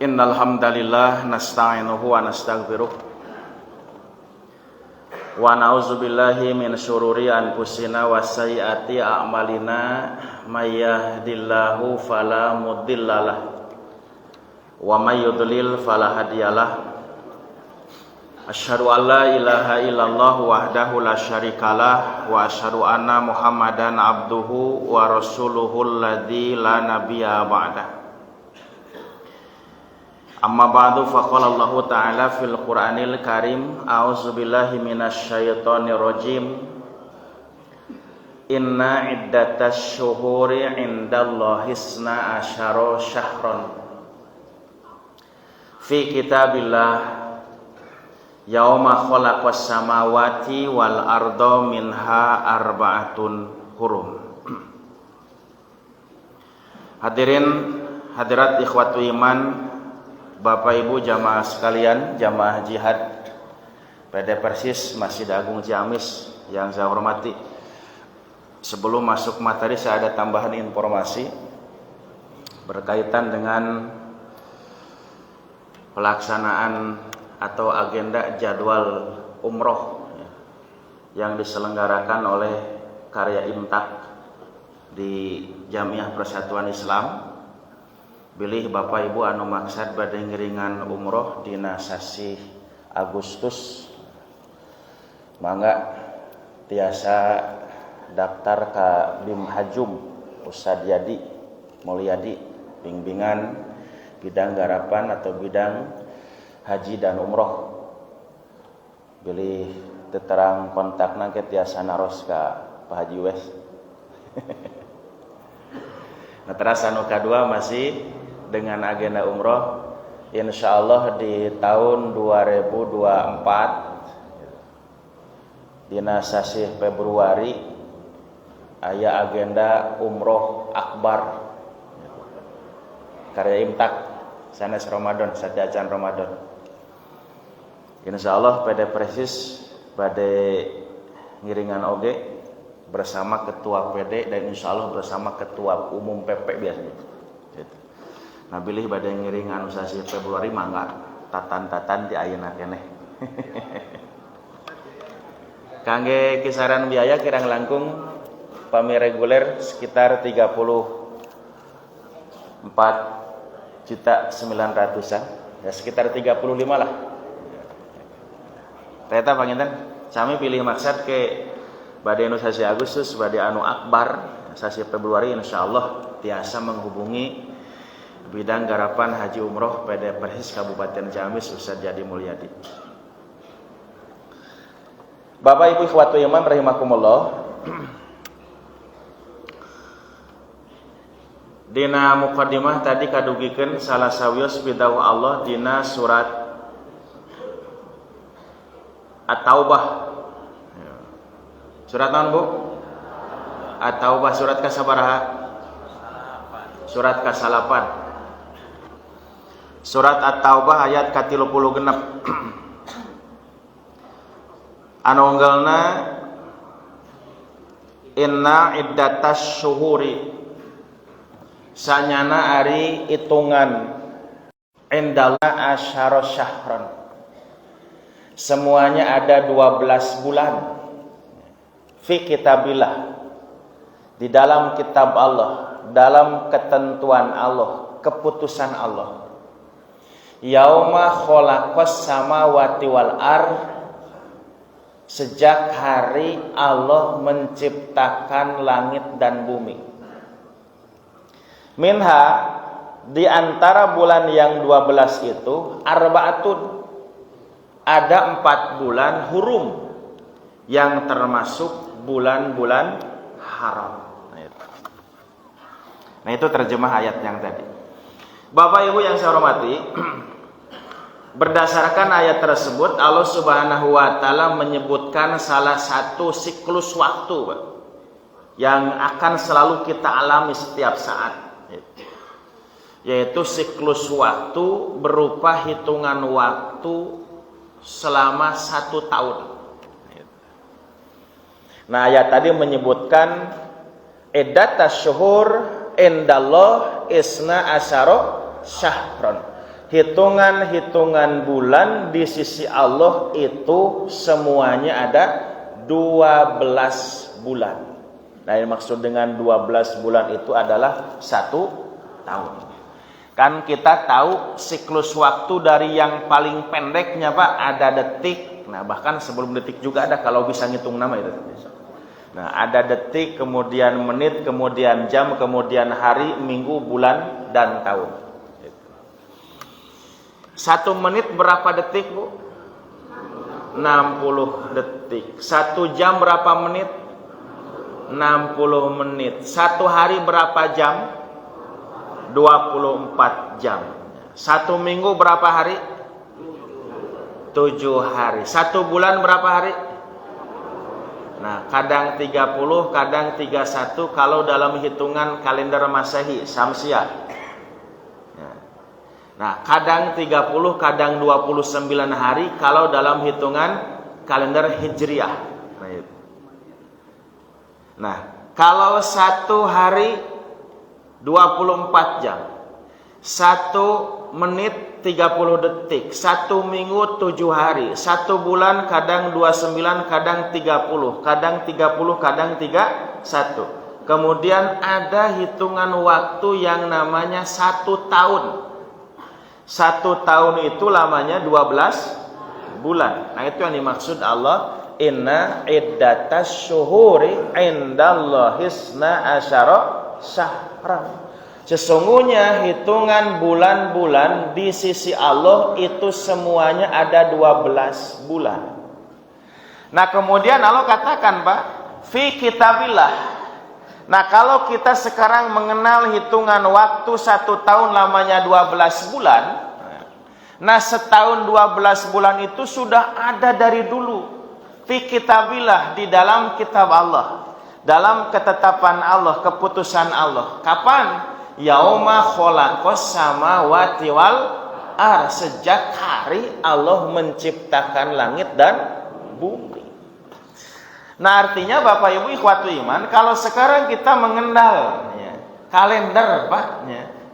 Innal hamdalillah nasta'inuhu wa nastaghfiruh wa na'udzubillahi min syururi anfusina wa sayyiati a'malina may yahdihillahu fala mudhillalah wa may yudlil fala hadiyalah. Asyhadu an la ilaha illallah wahdahu la syarikalah wa asyhadu anna Muhammadan abduhu wa rasuluhul ladzi la nabiyya ba'dah. Amma ba'du faqala Allah ta'ala fil Qur'anil Karim a'udzubillahi minasyaitonir rajim. Inna iddatash syuhuri 'indallahi isna asyara syahran fi kitabillah yauma khalaqas samawati wal arda minha arba'atun hurum. Hadirin hadirat ikhwatu iman, Bapak Ibu jamaah sekalian, jamaah jihad PD Persis Masjid Agung Ciamis yang saya hormati. Sebelum masuk materi, saya ada tambahan informasi berkaitan dengan pelaksanaan atau agenda jadwal umroh yang diselenggarakan oleh Karya Imtak di Jamiah Persatuan Islam. Bilih Bapak Ibu anu maksad bade ngiringan umroh dina sasi Agustus, mangga tiasa daftar ka Bim Hajum Ustad Yadi Mulyadi, bimbingan bidang garapan atau bidang haji dan umroh. Bilih terang kontakna ke tiasa naros ka Pak Haji Wes. Nah, terus anu kadua masih dengan agenda umroh, insyaallah di tahun 2024 dina sasi Februari aya agenda umroh akbar Karya Imtak sanes Ramadan, sadajan Ramadan. Insyaallah PD Persis bade ngiringan oge bersama ketua PD dan insyaallah bersama ketua umum PP biasanya. Nah, bilih bade ngiringan sasi Februari mangga tatan-tatan di ayeuna keneh. Kangge kisaran biaya kirang langkung pami reguler sekitar 34.900-an, ya sekitar 35 lah. Ternyata panginten sami pilih maksad ke bade anu sasi Agustus bade anu akbar sasi Februari insyaallah tiasa menghubungi bidang garapan haji umroh PD Persis Kabupaten Ciamis Ustad Yadi Mulyadi. Bapak Ibu ikhwatu iman rahimakumullah, dina muqaddimah tadi kadugikeun salah sawios pidawuh Allah dina surat At-Taubah. Surat naon Bu? At-Taubah surat kasabaraha? Surat ka-8. Surat At-Taubah ayat ka-36. Anu unggalna inna iddatas syuhuri sanyana ari hitungan indallah asyara syahran, semuanya ada 12 bulan fi kitabillah, di dalam kitab Allah, dalam ketentuan Allah, keputusan Allah. Yauma khalaqas samawati wal ard, sejak hari Allah menciptakan langit dan bumi. Minha, di antara bulan yang 12 itu arbaatun, ada 4 bulan hurum yang termasuk bulan-bulan haram. Nah itu terjemah ayat yang tadi. Bapak Ibu yang saya hormati, berdasarkan ayat tersebut Allah Subhanahu wa taala menyebutkan salah satu siklus waktu, Pak, yang akan selalu kita alami setiap saat, yaitu siklus waktu berupa hitungan waktu selama 1 tahun. Nah, ayat tadi menyebutkan iddatas syuhur indallah isna asyara syahron. Hitungan-hitungan bulan di sisi Allah itu semuanya ada 12 bulan. Nah, yang maksud dengan 12 bulan itu adalah 1 tahun. Kan kita tahu siklus waktu dari yang paling pendeknya, Pak, ada detik. Nah, bahkan sebelum detik juga ada kalau bisa ngitung nama itu. Nah, ada detik, kemudian menit, kemudian jam, kemudian hari, minggu, bulan, dan tahun. 1 menit berapa detik, Bu? 60 detik. 1 jam berapa menit? 60 menit. 1 hari berapa jam? 24 jam. 1 minggu berapa hari? 7 hari. 1 bulan berapa hari? Nah, kadang 30, kadang 31 kalau dalam hitungan kalender Masehi, Syamsiah. Nah, kadang 30, kadang 29 hari kalau dalam hitungan kalender Hijriah. Nah, kalau 1 hari 24 jam, 1 menit 30 detik, 1 minggu 7 hari, 1 bulan kadang 29, kadang 30, kadang 30, kadang 31. Kemudian ada hitungan waktu yang namanya 1 tahun. 1 tahun itu lamanya 12 bulan. Nah, itu yang dimaksud Allah, inna iddatas syuhuri indallahi isna asyara syahran. Sesungguhnya hitungan bulan-bulan di sisi Allah itu semuanya ada 12 bulan. Nah, kemudian Allah katakan, Pak, fi kitabillah. Nah, kalau kita sekarang mengenal hitungan waktu 1 tahun lamanya 12 bulan. Nah, setahun 12 bulan itu sudah ada dari dulu. Fi kitabillah, di dalam kitab Allah. Dalam ketetapan Allah, keputusan Allah. Kapan? Yauma khalaqas samawati wal ardh, sejak hari Allah menciptakan langit dan bumi. Nah, artinya Bapak Ibu ikhwatu iman, kalau sekarang kita mengenal kalender, Pak,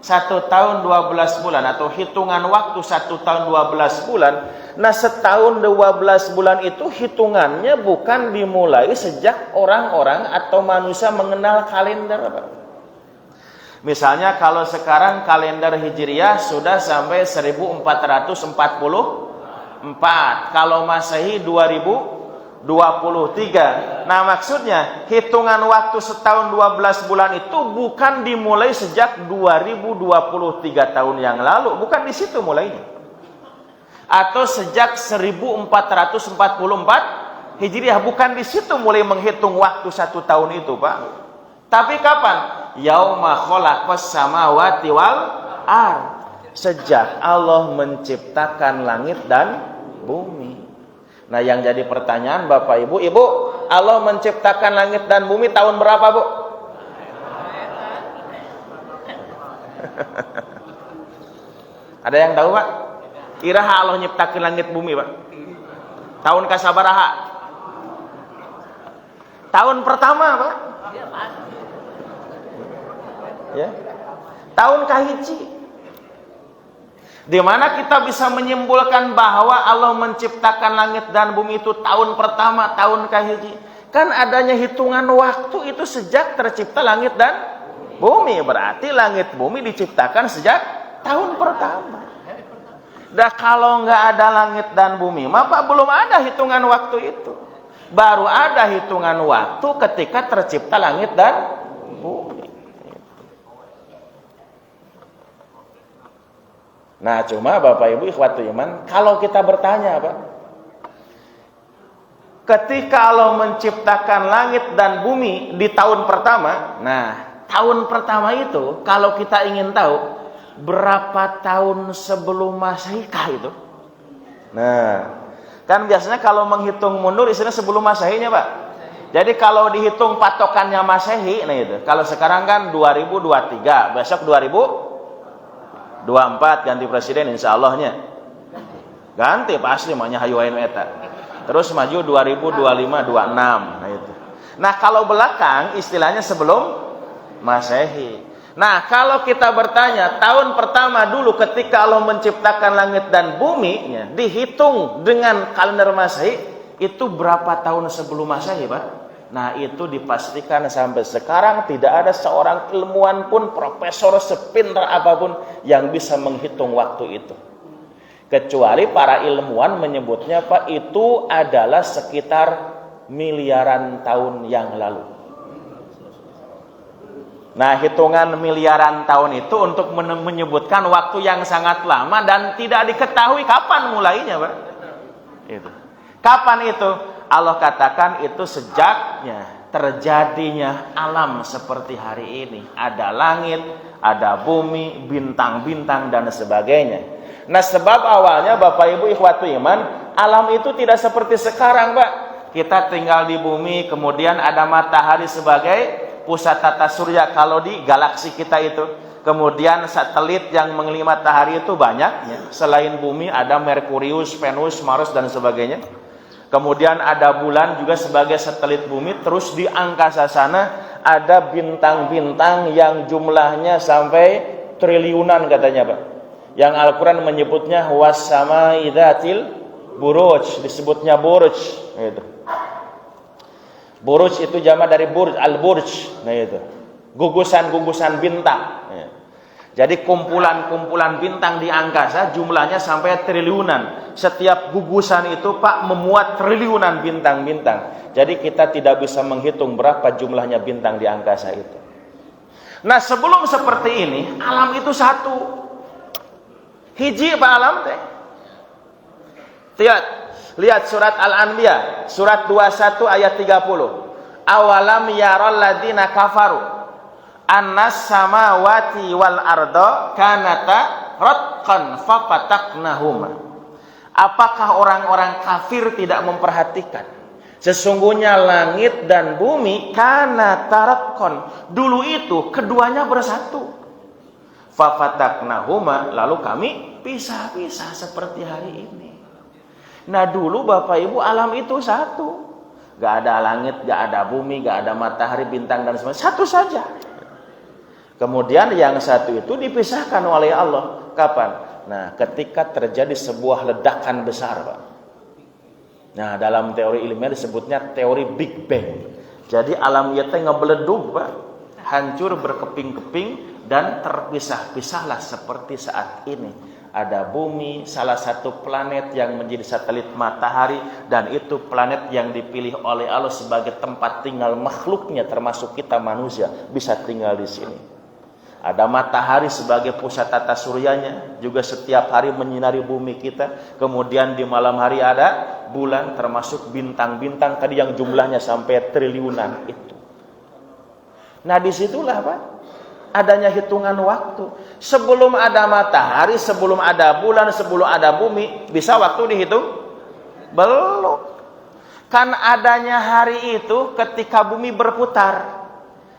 1 tahun 12 bulan atau hitungan waktu 1 tahun 12 bulan. Nah, setahun 12 bulan itu hitungannya bukan dimulai sejak orang-orang atau manusia mengenal kalender, Pak. Misalnya kalau sekarang kalender Hijriah sudah sampai 1444. Kalau Masehi 2023. Nah, maksudnya hitungan waktu setahun 12 bulan itu bukan dimulai sejak 2023 tahun yang lalu, bukan di situ mulainya. Atau sejak 1444 Hijriah, bukan di situ mulai menghitung waktu 1 tahun itu, Pak. Tapi kapan? Yauma khalaqas samawati wal ardh, sejak Allah menciptakan langit dan bumi. Nah, yang jadi pertanyaan Bapak Ibu, Allah menciptakan langit dan bumi tahun berapa, Bu? Ada yang tahu, Pak? Iraha Allah nyiptakan langit bumi, Pak? Tahun kasabaraha? Tahun pertama, Pak? Ya. Tahun kahiji. Di mana kita bisa menyimpulkan bahwa Allah menciptakan langit dan bumi itu tahun pertama, tahun kahiji. Kan adanya hitungan waktu itu sejak tercipta langit dan bumi. Berarti langit bumi diciptakan sejak tahun pertama. Dah kalau nggak ada langit dan bumi, maka belum ada hitungan waktu itu. Baru ada hitungan waktu ketika tercipta langit dan bumi. Nah, cuma Bapak Ibu ikhwatu iman, kalau kita bertanya, Pak, ketika Allah menciptakan langit dan bumi di tahun pertama, nah, tahun pertama itu kalau kita ingin tahu berapa tahun sebelum Masehi kah itu? Nah, kan biasanya kalau menghitung mundur istilah sebelum Masehinya, Pak. Jadi kalau dihitung patokannya Masehi, nah itu. Kalau sekarang kan 2023, besok 2024 ganti presiden insya Allahnya. Ganti pasti makanya hayu anu eta. Terus maju 2025 26. Nah itu. Nah, kalau belakang istilahnya sebelum Masehi. Nah, kalau kita bertanya, tahun pertama dulu ketika Allah menciptakan langit dan bumi, ya, dihitung dengan kalender Masehi, itu berapa tahun sebelum Masehi, Pak? Nah, itu dipastikan sampai sekarang tidak ada seorang ilmuwan pun, profesor sepintar apapun yang bisa menghitung waktu itu. Kecuali para ilmuwan menyebutnya, Pak, itu adalah sekitar miliaran tahun yang lalu. Nah, hitungan miliaran tahun itu untuk menyebutkan waktu yang sangat lama dan tidak diketahui kapan mulainya, Pak. Itu. Kapan itu? Allah katakan itu sejaknya terjadinya alam seperti hari ini. Ada langit, ada bumi, bintang-bintang dan sebagainya. Nah, sebab awalnya Bapak Ibu ikhwatu iman, alam itu tidak seperti sekarang, Pak. Kita tinggal di bumi, kemudian ada matahari sebagai pusat tata surya kalau di galaksi kita itu. Kemudian satelit yang mengelilingi matahari itu banyak ya. Selain bumi ada Merkurius, Venus, Mars dan sebagainya. Kemudian ada bulan juga sebagai satelit bumi. Terus di angkasa sana ada bintang-bintang yang jumlahnya sampai triliunan katanya, Pak. Yang Al-Quran menyebutnya was-samai dzatil buruj, disebutnya buruj gitu. Buruj itu jamak dari burj, al-burj. Nah itu. Gugusan-gugusan bintang. Ya. Jadi kumpulan-kumpulan bintang di angkasa jumlahnya sampai triliunan. Setiap gugusan itu, Pak, memuat triliunan bintang-bintang. Jadi kita tidak bisa menghitung berapa jumlahnya bintang di angkasa itu. Nah, sebelum seperti ini, alam itu satu. Hiji Pak alam teh. Lihat surat Al-Anbiya, surat 21 ayat 30. Awalam yaral ladina kafaru annas samawati wal arda kanata ratqan fafataknahuma. Apakah orang-orang kafir tidak memperhatikan? Sesungguhnya langit dan bumi kanata ratqan. Dulu itu keduanya bersatu. Fafataknahuma, lalu kami pisah-pisah seperti hari ini. Nah, dulu Bapak Ibu alam itu satu. Gak ada langit, gak ada bumi, gak ada matahari, bintang dan sebagainya. Satu saja. Kemudian yang satu itu dipisahkan oleh Allah. Kapan? Nah, ketika terjadi sebuah ledakan besar, Pak. Nah, dalam teori ilmiah disebutnya teori Big Bang. Jadi alam itu ngebeledug, Pak. Hancur berkeping-keping dan terpisah-pisahlah seperti saat ini. Ada bumi, salah satu planet yang menjadi satelit matahari, dan itu planet yang dipilih oleh Allah sebagai tempat tinggal makhluknya, termasuk kita manusia bisa tinggal di sini. Ada matahari sebagai pusat tata suryanya, juga setiap hari menyinari bumi kita. Kemudian di malam hari ada bulan, termasuk bintang-bintang tadi yang jumlahnya sampai triliunan itu. Nah, disitulah, Pak, adanya hitungan waktu. Sebelum ada matahari, sebelum ada bulan, sebelum ada bumi, bisa waktu dihitung? Belum. Kan adanya hari itu ketika bumi berputar.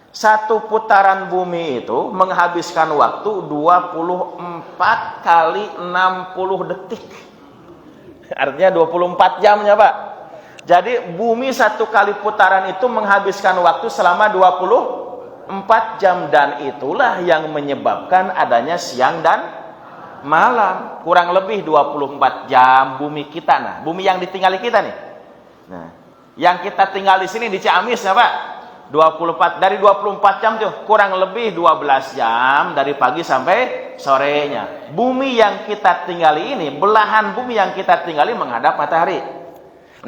Satu putaran bumi itu menghabiskan waktu 24 kali 60 detik. Artinya 24 jamnya, Pak. Jadi bumi satu kali putaran itu menghabiskan waktu selama 24 jam, dan itulah yang menyebabkan adanya siang dan malam. Kurang lebih 24 jam bumi kita. Nah, bumi yang ditinggali kita nih. Nah, yang kita tinggal di sini di Ciamis ya, Pak. 24 dari 24 jam tuh kurang lebih 12 jam dari pagi sampai sorenya. Bumi yang kita tinggali ini, belahan bumi yang kita tinggali menghadap matahari.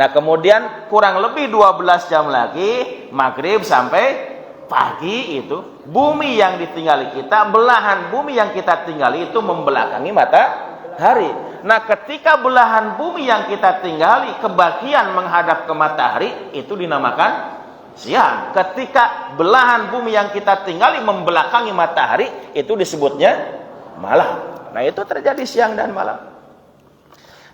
Nah, kemudian kurang lebih 12 jam lagi maghrib sampai pagi itu bumi yang ditinggali kita, belahan bumi yang kita tinggali itu membelakangi matahari. Nah, ketika belahan bumi yang kita tinggali kebagian menghadap ke matahari, itu dinamakan siang. Ketika belahan bumi yang kita tinggali membelakangi matahari, itu disebutnya malam. Nah, itu terjadi siang dan malam.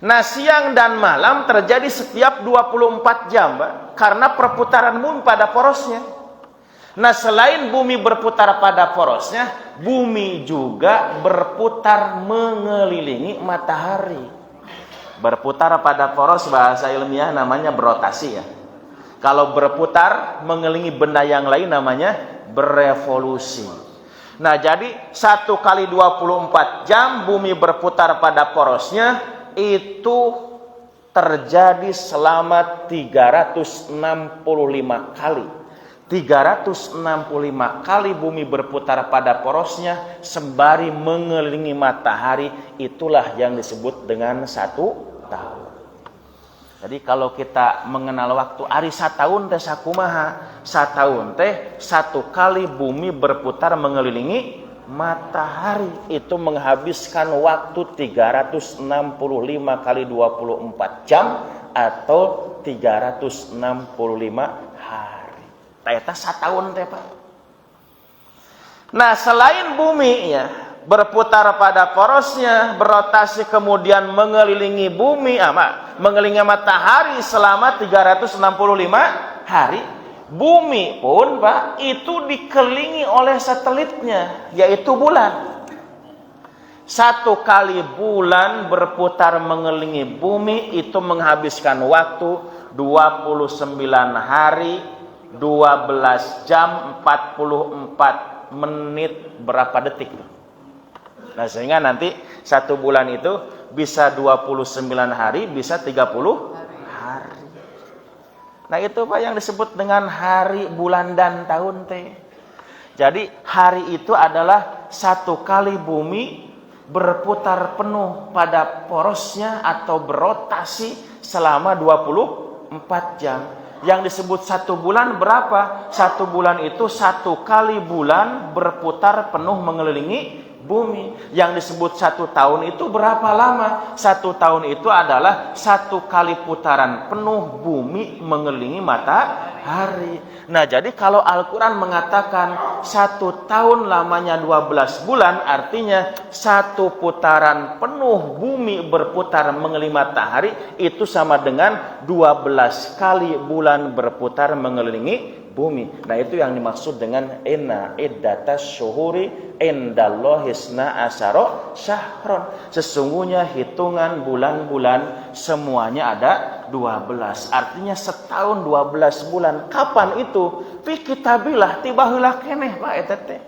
Nah, siang dan malam terjadi setiap 24 jam, Pak, karena perputaran bumi pada porosnya. Nah, selain bumi berputar pada porosnya, bumi juga berputar mengelilingi matahari. Berputar pada poros bahasa ilmiah namanya berotasi ya. Kalau berputar mengelilingi benda yang lain namanya berevolusi. Nah, jadi 1 kali 24 jam bumi berputar pada porosnya itu terjadi selama 365 kali. 365 kali bumi berputar pada porosnya sembari mengelilingi matahari, itulah yang disebut dengan 1 tahun. Jadi kalau kita mengenal waktu ari satahun teh sakumaha? Satahun teh 1 kali bumi berputar mengelilingi matahari, itu menghabiskan waktu 365 kali 24 jam atau 365 hari. Eta satahun teh, Pak. Nah, selain bumi ya berputar pada porosnya, berotasi kemudian mengelilingi bumi, mengelilingi matahari selama 365 hari, bumi pun, Pak, itu dikelilingi oleh satelitnya, yaitu bulan. 1 kali bulan berputar mengelilingi bumi itu menghabiskan waktu 29 hari 12 jam 44 menit berapa detik. Nah, sehingga nanti 1 bulan itu bisa 29 hari, bisa 30 hari. Nah, itu Pak yang disebut dengan hari, bulan, dan tahun teh. Jadi hari itu adalah 1 kali bumi berputar penuh pada porosnya atau berotasi selama 24 jam. Yang disebut 1 bulan berapa? 1 bulan itu 1 kali bulan berputar penuh mengelilingi bumi. Yang disebut 1 tahun itu berapa lama? 1 tahun itu adalah 1 kali putaran penuh bumi mengelilingi matahari. Nah, jadi kalau Al-Quran mengatakan 1 tahun lamanya 12 bulan, artinya 1 putaran penuh bumi berputar mengelilingi matahari itu sama dengan 12 kali bulan berputar mengelilingi bumi. Nah, itu yang dimaksud dengan inna iddatas syuhuri indallahi isna asyara syahron. Sesungguhnya hitungan bulan-bulan semuanya ada 12. Artinya setahun 12 bulan. Kapan itu? Fi kitabillah, tiba heula keneh Pak eta teh.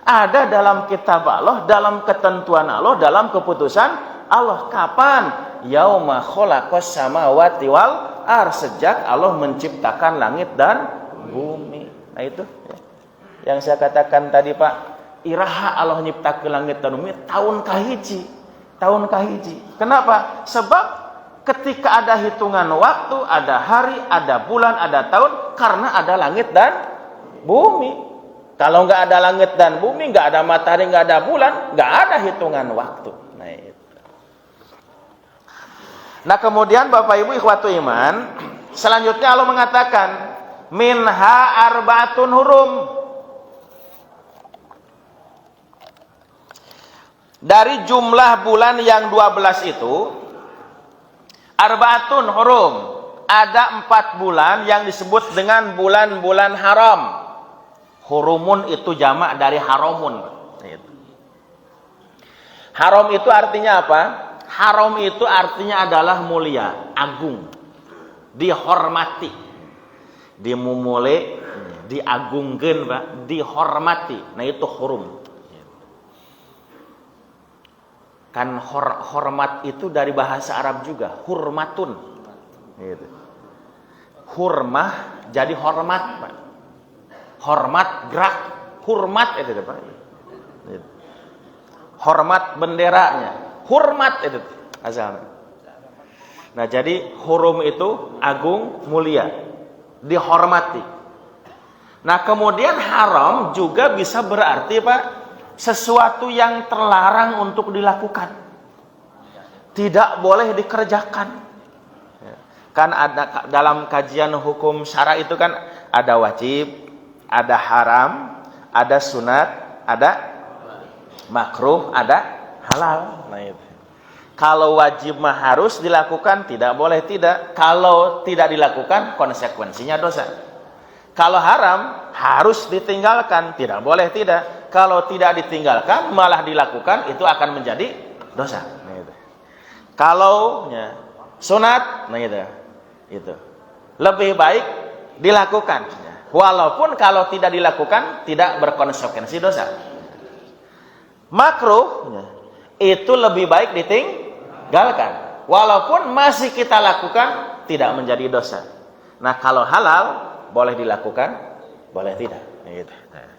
Ada dalam kitab Allah, dalam ketentuan Allah, dalam keputusan Allah. Kapan? Yauma khalaqas samawati wal ardh, sejak Allah menciptakan langit dan bumi. Nah, itu ya, yang saya katakan tadi, Pak, iraha Allah nyiptakeun langit dan bumi tahun kahiji. Kenapa? Sebab ketika ada hitungan waktu, ada hari, ada bulan, ada tahun, karena ada langit dan bumi. Kalau nggak ada langit dan bumi, nggak ada matahari, nggak ada bulan, nggak ada hitungan waktu. Nah, itu. Nah, kemudian Bapak Ibu ikhwatu iman, selanjutnya Allah mengatakan minha arbaatun hurum. Dari jumlah bulan yang 12 itu, arbaatun hurum, ada 4 bulan yang disebut dengan bulan-bulan haram. Hurumun itu jamak dari haramun. Haram itu artinya apa? Haram itu artinya adalah mulia, agung, dihormati, dimumule, diagungkeun, Pak, dihormati. Nah, itu hurum. Kan hormat itu dari bahasa Arab juga, hurmatun. Gitu. Hurmah jadi hormat, Pak. Hormat gerak, hurmat itu, Pak. Gitu. Hormat benderanya, hurmat itu asalnya. Nah, jadi hurum itu agung, mulia, dihormati. Nah, kemudian haram juga bisa berarti, Pak, sesuatu yang terlarang untuk dilakukan, tidak boleh dikerjakan. Kan ada dalam kajian hukum syara itu kan ada wajib, ada haram, ada sunat, ada makruh, ada halal. Nah itu. Kalau wajib mah harus dilakukan, tidak boleh tidak. Kalau tidak dilakukan, konsekuensinya dosa. Kalau haram, harus ditinggalkan, tidak boleh tidak. Kalau tidak ditinggalkan, malah dilakukan, itu akan menjadi dosa. Nah, itu. Kalau sunat, nah itu lebih baik dilakukan. Walaupun kalau tidak dilakukan, tidak berkonsekuensi dosa. Makruh, itu lebih baik ditinggalkan. Walaupun masih kita lakukan, tidak menjadi dosa. Nah, kalau halal, boleh dilakukan, boleh tidak. Gitu.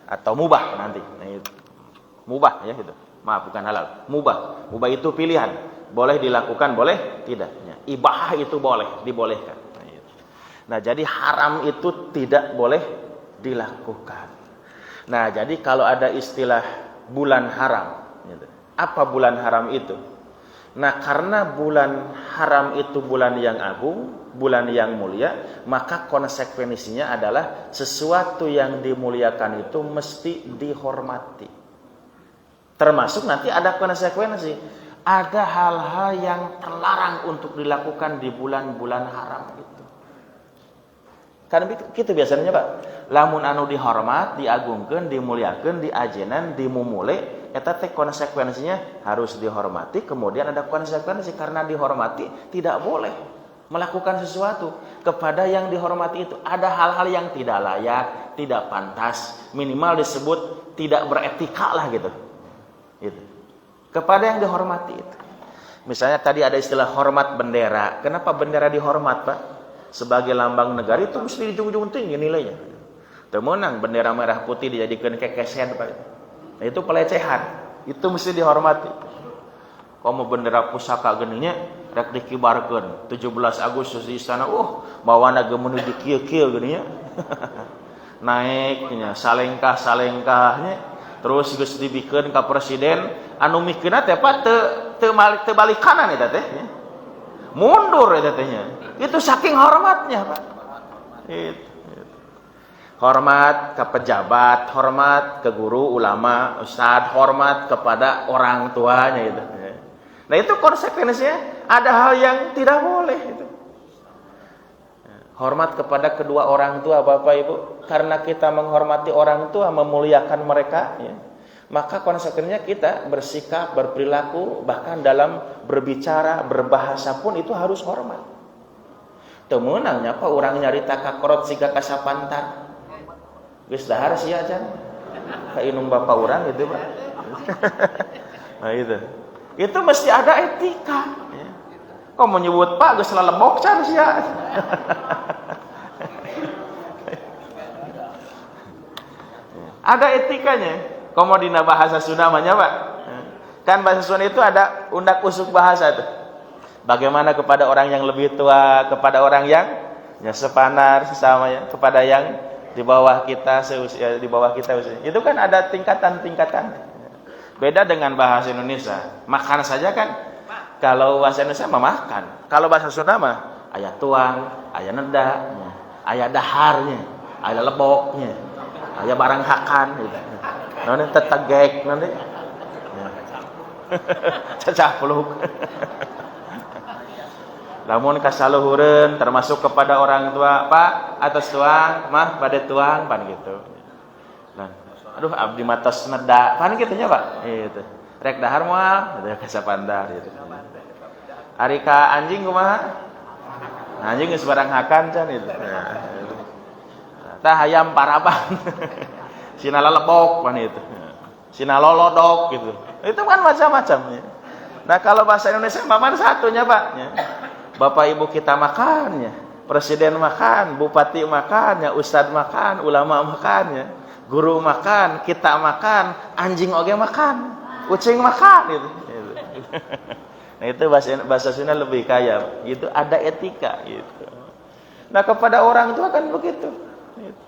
Atau mubah nanti. Gitu. Mubah ya itu. Maaf, bukan halal. Mubah. Mubah itu pilihan. Boleh dilakukan, boleh tidak. Ibahah itu boleh, dibolehkan. Nah, jadi haram itu tidak boleh dilakukan. Nah, jadi kalau ada istilah bulan haram, gitu. Apa bulan haram itu? Nah, karena bulan haram itu bulan yang agung, bulan yang mulia, maka konsekuensinya adalah sesuatu yang dimuliakan itu mesti dihormati. Termasuk nanti ada konsekuensi, ada hal-hal yang terlarang untuk dilakukan di bulan-bulan haram itu. Kan gitu biasanya Pak. Lamun anu dihormat, diagungkeun, dimuliakeun, diajenan, dimumule, eta teh konsekuensinya harus dihormati, kemudian ada konsekuensi karena dihormati tidak boleh melakukan sesuatu kepada yang dihormati itu. Ada hal-hal yang tidak layak, tidak pantas, minimal disebut tidak beretika lah gitu. Gitu. Kepada yang dihormati itu. Misalnya tadi ada istilah hormat bendera. Kenapa bendera dihormat, Pak? Sebagai lambang negara itu mesti dijunjung tinggi nilainya. Temenang bendera merah putih dijadikan kekesen, Pak. Nah, itu pelecehan. Itu mesti dihormati. Kamu bendera pusaka geninya rek dikibarkeun 17 Agustus di istana. Bawana gemeuni di kieu-kieu geunya. Naiknya salengkah-salengkahnya terus geus dibikeun ka presiden anu mikeunna teh Pak teu balik kanan eta teh. Mundur eta teh nya. Itu saking hormatnya, Pak. Itu. Hormat ke pejabat, hormat ke guru, ulama, ustadz, hormat kepada orang tuanya itu. Nah, itu konsekuensinya ada hal yang tidak boleh itu. Hormat kepada kedua orang tua, Bapak Ibu, karena kita menghormati orang tua, memuliakan mereka, ya, maka konsekuensinya kita bersikap, berperilaku, bahkan dalam berbicara, berbahasa pun itu harus hormat. Temenangnya apa orang nyarita kakorot siga kasapantar. Geus dahar sia acan. Ka inung bapak urang gitu, Pak. Nah itu. Itu mesti ada etika, ya. Kok menyebut Pak geus lalebok can sia. Ada etikanya. Komo dina bahasa Sunda mah nya, Pak. Kan bahasa Sunda itu ada undak usuk bahasa tuh. Bagaimana kepada orang yang lebih tua, kepada orang yang sepanar sesama ya, kepada yang di bawah kita seusia, di bawah kita usia. Itu kan ada tingkatan-tingkatan. Beda dengan bahasa Indonesia. Makan saja kan. Kalau bahasa Indonesia mah makan. Kalau bahasa Sunda mah aya tuang, aya nedanya, aya daharnya, aya leboknya, aya barang hakan gitu. Nanti tetegek nanti. Cacah peluk. Lamun kasaluhureun termasuk kepada orang tua, Pak, atas tuang, mah pada tuang, pan gitu. Nah, aduh abdi matos neda, pan gitu nya, Pak. Gitu. Rek dahar moal, gitu kasapandar gitu. Ari ka anjing kumaha? Anjing geus barang hakan can gitu. Tah hayam paraban. Sina lalebok pan itu. Sina lolodok gitu. Itu kan macam-macam ya. Nah, kalau bahasa Indonesia paman satunya, Pak, ya. Bapak ibu kita makannya, presiden makan, bupati makan, ya, ustadz makan, ulama makan, ya, guru makan, kita makan, anjing oge makan, kucing makan gitu. Nah, itu bahasa Sunda lebih kaya, gitu, ada etika gitu. Nah, kepada orang tua kan begitu. Gitu.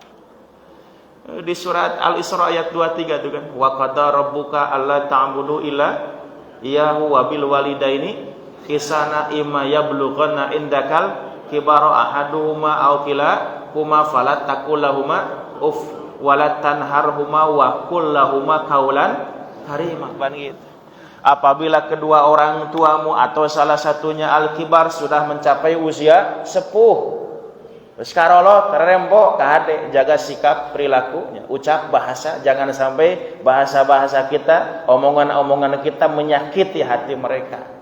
Di surat Al-Isra ayat 23 itu kan, wa qadara rabbuka alla ta'budu illa iyyahu wa bil walidaini ihsana imma yablughanna indakal kibara ahaduhuma aw kilahuma fala taqul lahumu uff wala tanharhuma wa qul lahumu qaulan karimah, gitu. Apabila kedua orang tuamu atau salah satunya al-kibar sudah mencapai usia sepuh, wis karolot, rempok, kade, jaga sikap perilakunya, ucap bahasa, jangan sampai bahasa-bahasa kita, omongan-omongan kita menyakiti hati mereka.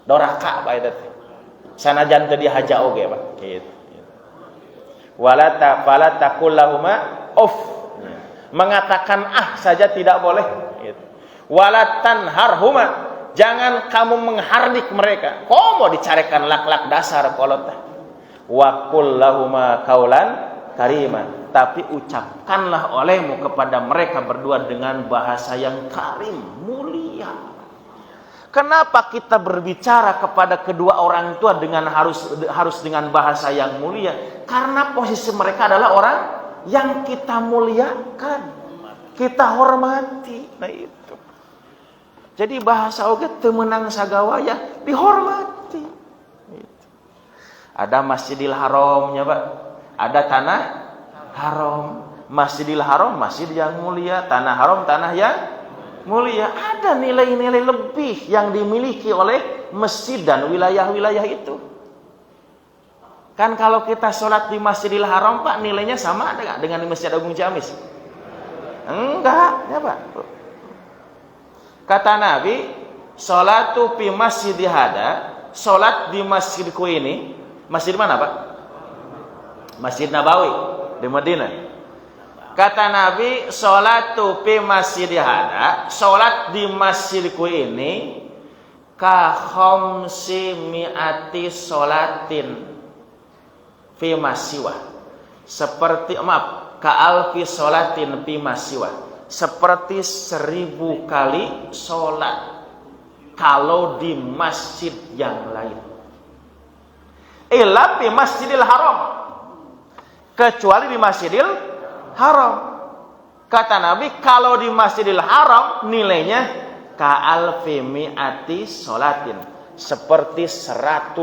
Doraka bae teh. Sanajan teu dihaja oge, Pak. Gitu. Wala taqul lahuma uff. Mengatakan saja tidak boleh, gitu. Wala tanharhuma, jangan kamu menghardik mereka. Komo dicarekan lak-lak dasar kolot teh. Wa qul lahuma qaulan karima, tapi ucapkanlah olehmu kepada mereka berdua dengan bahasa yang karim, mulia. Kenapa kita berbicara kepada kedua orang tua dengan harus dengan bahasa yang mulia? Karena posisi mereka adalah orang yang kita muliakan, kita hormati. Nah itu. Jadi bahasa oge teu meunang sagawaya, dihormati. Gitu. Ada Masjidil Haramnya, Pak. Ada tanah haram. Masjidil Haram, masjid yang mulia. Tanah haram, tanah yang mulia. Ada nilai-nilai lebih yang dimiliki oleh masjid dan wilayah-wilayah itu. Kan kalau kita sholat di Masjidil Haram, Pak, nilainya sama ada dengan di Masjid Agung Ciamis? Enggak, ya Pak. Kata Nabi, sholatu fi masjidi hada, sholat di masjidku ini. Masjid mana, Pak? Masjid Nabawi di Madinah. Kata Nabi, sholatu fi masjidi hada, sholat di masjidku ini ka khamsi mi'ati sholatin fi masiwa, seperti ka alfi sholatin fi masiwa, seperti 1000 kali sholat kalau di masjid yang lain. Illa fi Masjidil Haram, kecuali di Masjidil Haram. Kata Nabi, kalau di Masjidil Haram nilainya ka alfi mi'ati sholatin, seperti 100.000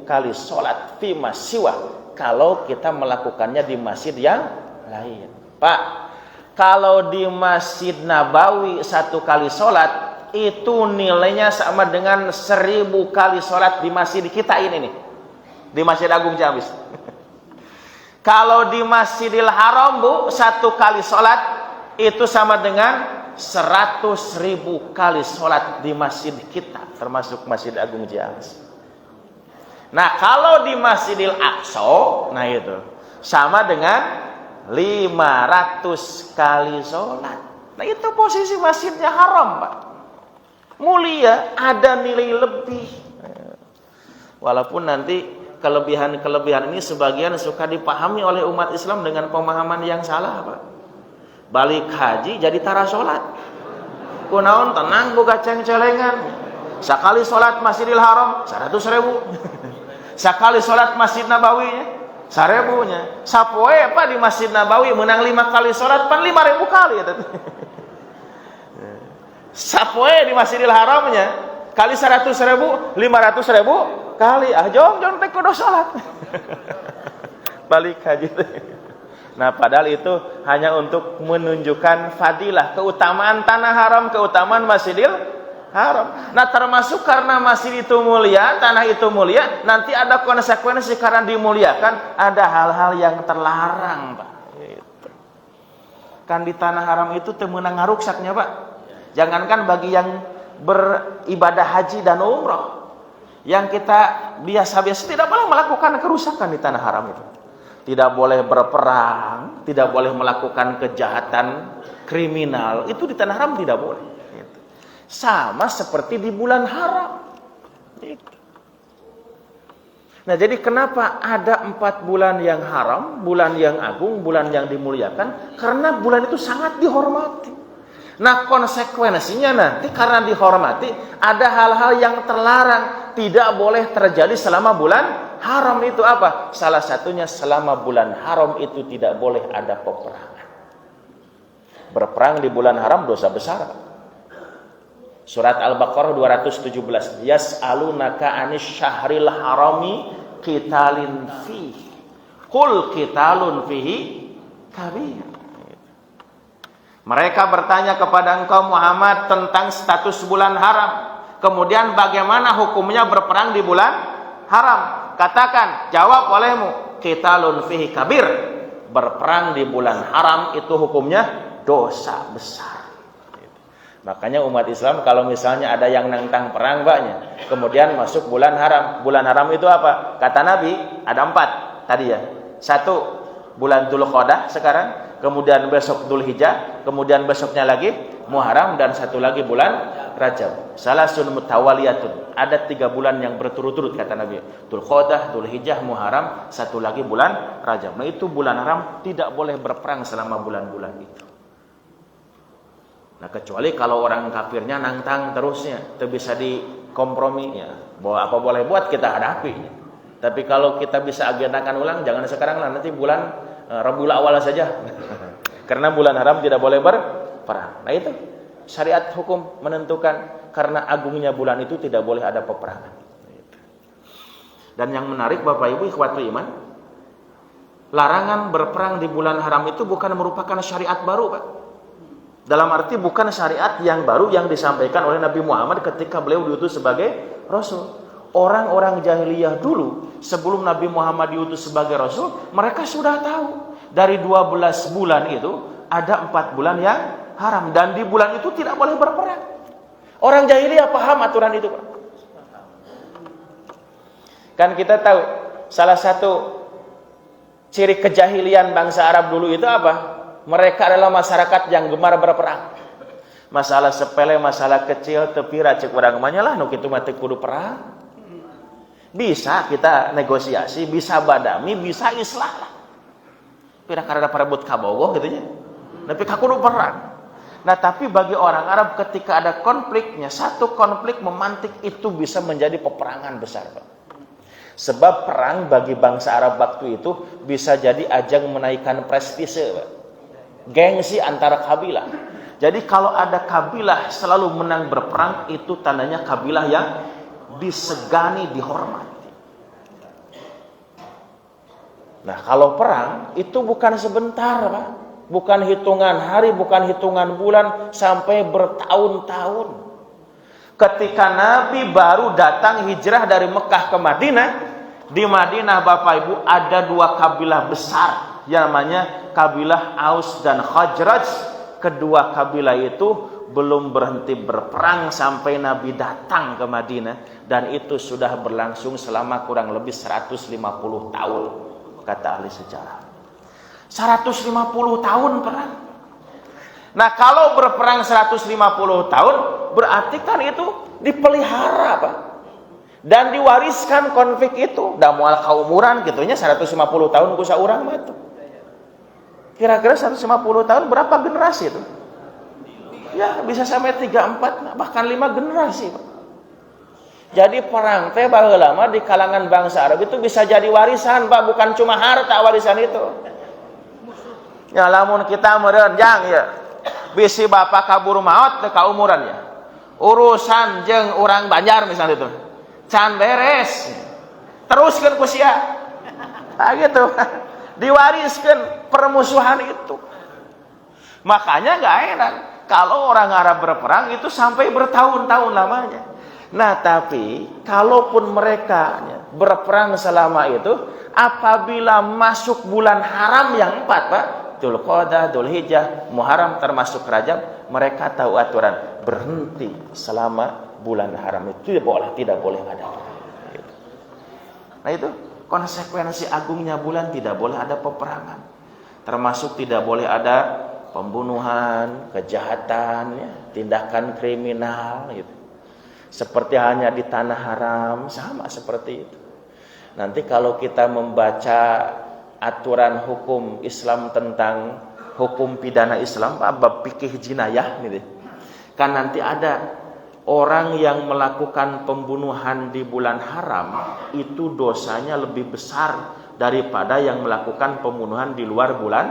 kali sholat fi masiwa kalau kita melakukannya di masjid yang lain. Pak, kalau di Masjid Nabawi 1 kali sholat itu nilainya sama dengan 1000 kali sholat di masjid kita ini nih, di Masjid Agung Ciamis. Kalau di Masjidil Haram, Bu, 1 kali sholat itu sama dengan 100.000 kali sholat di masjid kita, termasuk Masjid Agung Ciamis. Nah, kalau di Masjidil Aqsa, nah itu sama dengan 500 kali sholat. Nah, itu posisi masjidnya haram, Pak. Mulia, ada nilai lebih. Walaupun nanti kelebihan-kelebihan ini sebagian suka dipahami oleh umat Islam dengan pemahaman yang salah, Pak. Balik haji jadi tara sholat. Kunaon tenang boga ceng-celengan. Sekali sholat Masjidil Haram 100.000. Sekali sholat Masjid Nabawinya 1.000-nya. Sapoe Pak di Masjid Nabawi menang 5 kali sholat pan 5.000 kali. Sapoe di Masjidil Haramnya kali 100.000, 500.000 kali. Jom teh kudu sholat. Balik haji. Nah, padahal itu hanya untuk menunjukkan fadilah, keutamaan tanah haram, keutamaan Masjidil Haram. Nah, termasuk karena masjid itu mulia, tanah itu mulia, nanti ada konsekuensi karena dimuliakan, ada hal-hal yang terlarang, Pak. Gitu. Kan di tanah haram itu temenang ngaruksaknya, Pak. Jangankan bagi yang beribadah haji dan umrah, yang kita biasa-biasa tidak boleh melakukan kerusakan di tanah haram itu. Tidak boleh berperang, tidak boleh melakukan kejahatan kriminal, itu di tanah haram tidak boleh. Gitu. Sama seperti di bulan haram. Gitu. Nah, jadi kenapa ada 4 bulan yang haram, bulan yang agung, bulan yang dimuliakan? Karena bulan itu sangat dihormati. Nah, konsekuensinya nanti karena dihormati, ada hal-hal yang terlarang, tidak boleh terjadi selama bulan haram. Itu apa? Salah satunya selama bulan haram itu tidak boleh ada peperangan. Berperang di bulan haram dosa besar. Surat Al-Baqarah 217. Yas'alunaka 'anis syahril harami qitalin fihi. Qul qitalun fihi kabir. Mereka bertanya kepada engkau Muhammad tentang status bulan haram. Kemudian bagaimana hukumnya berperang di bulan haram? Katakan, jawab olehmu, qitalun fihi kabir. Berperang di bulan haram itu hukumnya dosa besar. Makanya umat Islam kalau misalnya ada yang nantang perang mbaknya, kemudian masuk bulan haram. Bulan haram itu apa? Kata Nabi ada 4 tadi ya. 1 bulan Dzulqa'dah sekarang, kemudian besok Dzulhijjah, kemudian besoknya lagi Muharram, dan 1 lagi bulan Rajab. Salasun mutawaliyatun. Ada 3 bulan yang berturut-turut kata Nabi. Dzulqa'dah, Dzulhijjah, Muharram, 1 lagi bulan Rajab. Nah itu bulan haram, tidak boleh berperang selama bulan-bulan itu. Nah kecuali kalau orang kafirnya nantang terusnya, itu bisa dikompromi ya. Apa boleh buat kita hadapi. Tapi kalau kita bisa agendakan ulang, jangan sekarang lah, nanti bulan Rabiul Awal saja. Karena bulan haram tidak boleh berperang. Nah itu syariat hukum menentukan, karena agungnya bulan itu tidak boleh ada peperangan. Dan yang menarik Bapak Ibu ikhwatul iman, larangan berperang di bulan haram itu bukan merupakan syariat baru, Pak. Dalam arti bukan syariat yang baru yang disampaikan oleh Nabi Muhammad ketika beliau diutus sebagai Rasul. Orang-orang jahiliyah dulu sebelum Nabi Muhammad diutus sebagai Rasul, mereka sudah tahu dari 12 bulan itu ada 4 bulan yang haram, dan di bulan itu tidak boleh berperang. Orang jahiliyah paham aturan itu, Pak. Kan kita tahu salah satu ciri kejahilian bangsa Arab dulu itu apa? Mereka adalah masyarakat yang gemar berperang. Masalah sepele, masalah kecil, tepi racik urang mah lah nu kitu mah teu kudu perang. Bisa kita negosiasi, bisa badami, bisa islah lah. Pira karena parebut kabogoh gitu nya. Tapi kakudu perang. Nah, tapi bagi orang Arab ketika ada konfliknya, satu konflik memantik itu bisa menjadi peperangan besar, Pak. Sebab perang bagi bangsa Arab waktu itu bisa jadi ajang menaikkan prestise, Pak. Gengsi antara kabilah. Jadi kalau ada kabilah selalu menang berperang, itu tandanya kabilah yang disegani, dihormati. Nah, kalau perang itu bukan sebentar, Pak. Bukan hitungan hari, bukan hitungan bulan, sampai bertahun-tahun. Ketika Nabi baru datang hijrah dari Mekah ke Madinah, di Madinah Bapak Ibu ada 2 kabilah besar, yang namanya kabilah Aus dan Khazraj. Kedua kabilah itu belum berhenti berperang sampai Nabi datang ke Madinah, dan itu sudah berlangsung selama kurang lebih 150 tahun kata ahli sejarah. 150 tahun perang. Nah, kalau berperang 150 tahun berarti kan itu dipelihara, Pak. Dan diwariskan konflik itu. Da moal kaumuran gitunya 150 tahun ku saurang mah tuh. Kira-kira 150 tahun berapa generasi itu? Ya, bisa sampai 3, 4, bahkan 5 generasi, Pak. Jadi perang teh baheula mah di kalangan bangsa Arab itu bisa jadi warisan, Pak, bukan cuma harta warisan itu. Ya lamun kita meureun jang ya. Bisi bapak kabur maot teh kaumuran ya. Urusan jeung urang Banjar misalnya itu. Can beres. Teruskeun ku sia. Nah gitu. Diwariskan permusuhan itu. Makanya gak enak kalau orang Arab berperang itu sampai bertahun-tahun lamanya. Nah tapi kalaupun mereka berperang selama itu, apabila masuk bulan haram yang 4, Pak, Dzulqa'dah, Dzulhijjah, Muharram termasuk Rajab, mereka tahu aturan berhenti selama bulan haram itu tidak boleh ada. Nah itu konsekuensi agungnya bulan, tidak boleh ada peperangan. Termasuk tidak boleh ada pembunuhan, kejahatan, ya, tindakan kriminal gitu. Seperti hanya di tanah haram, sama seperti itu. Nanti kalau kita membaca aturan hukum Islam tentang hukum pidana Islam, bab fikih jinayah gitu. Kan nanti ada orang yang melakukan pembunuhan di bulan haram itu dosanya lebih besar daripada yang melakukan pembunuhan di luar bulan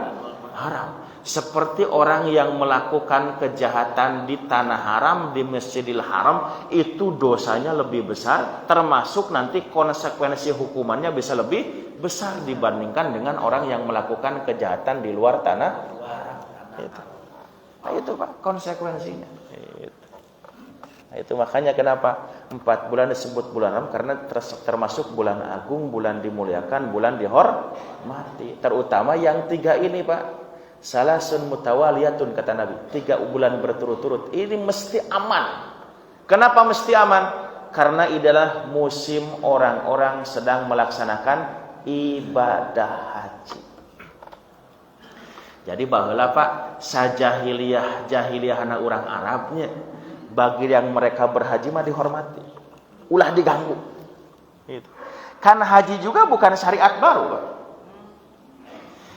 haram. Seperti orang yang melakukan kejahatan di tanah haram, di Masjidil Haram, itu dosanya lebih besar, termasuk nanti konsekuensi hukumannya bisa lebih besar dibandingkan dengan orang yang melakukan kejahatan di luar tanah haram. Itu. Nah, itu Pak konsekuensinya. Nah, itu makanya kenapa 4 bulan disebut bulan haram, karena termasuk bulan agung, bulan dimuliakan, bulan dihormati. Terutama yang 3 ini Pak. Salasun mutawaliyatun kata Nabi. 3 bulan berturut-turut. Ini mesti aman. Kenapa mesti aman? Karena adalah musim orang-orang sedang melaksanakan ibadah haji. Jadi baheula Pak, sajahiliyah anak orang Arabnya, bagi yang mereka berhaji mah dihormati. Ulah diganggu. Gitu. Kan haji juga bukan syariat baru Pak.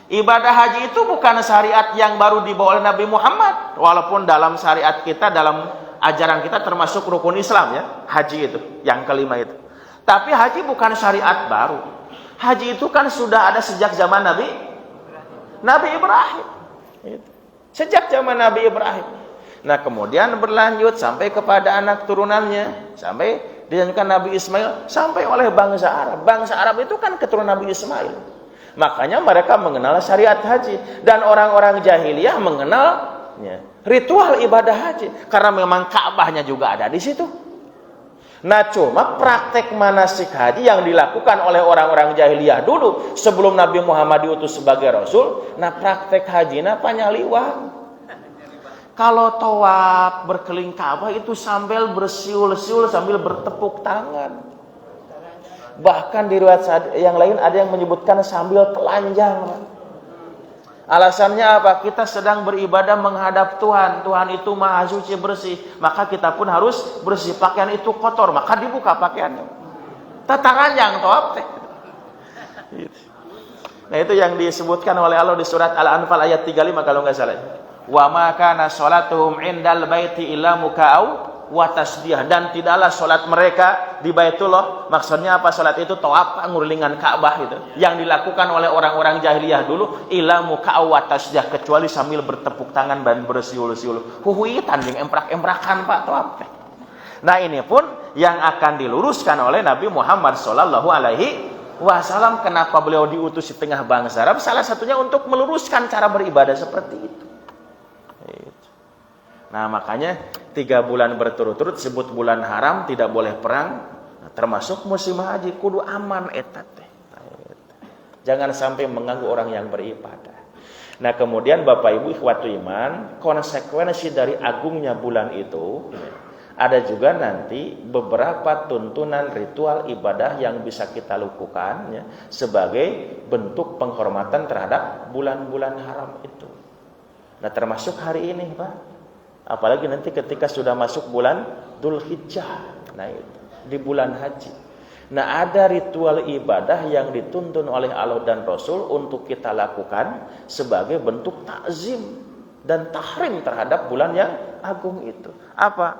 Ibadah haji itu bukan syariat yang baru dibawa oleh Nabi Muhammad. Walaupun dalam syariat kita, dalam ajaran kita termasuk rukun Islam ya. Haji itu, yang kelima itu. Tapi haji bukan syariat baru. Haji itu kan sudah ada sejak zaman Nabi Ibrahim. Sejak zaman Nabi Ibrahim. Nah kemudian berlanjut sampai kepada anak turunannya. Sampai dilanjutkan Nabi Ismail. Sampai oleh bangsa Arab. Bangsa Arab itu kan keturunan Nabi Ismail. Makanya mereka mengenal syariat haji. Dan orang-orang jahiliyah mengenalnya ritual ibadah haji. Karena memang Ka'bahnya juga ada di situ. Nah cuma praktek manasik haji yang dilakukan oleh orang-orang jahiliyah dulu. Sebelum Nabi Muhammad diutus sebagai Rasul. Nah praktek hajinya panyaliwang. Kalau tawaf berkeliling Ka'bah itu sambil bersiul-siul, sambil bertepuk tangan. Bahkan di riwayat yang lain ada yang menyebutkan sambil telanjang. Alasannya apa? Kita sedang beribadah menghadap Tuhan. Tuhan itu maha suci bersih. Maka kita pun harus bersih. Pakaian itu kotor. Maka dibuka pakaiannya. Tata ranjang tawaf teh. Nah itu yang disebutkan oleh Allah di surat Al-Anfal ayat 35 kalau nggak salah. Wa ma kana sholatuhum indal baiti illa muka'au wa tasdiyah, dan tidaklah salat mereka di Baitullah. Maksudnya apa? Salat itu tawaf ngurulingan Ka'bah itu yang dilakukan oleh orang-orang jahiliyah dulu, ila muka'u wa tasdiyah, kecuali sambil bertepuk tangan dan bersiul-siul. Huhuitan jeung emprak-emprakan Pak tawaf. Nah, ini pun yang akan diluruskan oleh Nabi Muhammad sallallahu alaihi wasallam. Kenapa beliau diutus di tengah bangsa Arab? Salah satunya untuk meluruskan cara beribadah seperti itu. Nah makanya 3 bulan berturut-turut disebut bulan haram, tidak boleh perang. Nah, termasuk musim haji kudu aman etat. Jangan sampai mengganggu orang yang beribadah. Nah kemudian Bapak Ibu ikhwatu iman, konsekuensi dari agungnya bulan itu ada juga nanti beberapa tuntunan ritual ibadah yang bisa kita lakukan ya, sebagai bentuk penghormatan terhadap bulan-bulan haram itu. Nah termasuk hari ini Pak. Apalagi nanti ketika sudah masuk bulan Dzulhijjah. Nah itu di bulan haji. Nah ada ritual ibadah yang dituntun oleh Allah dan Rasul untuk kita lakukan sebagai bentuk takzim dan tahrim terhadap bulan yang agung itu. Apa?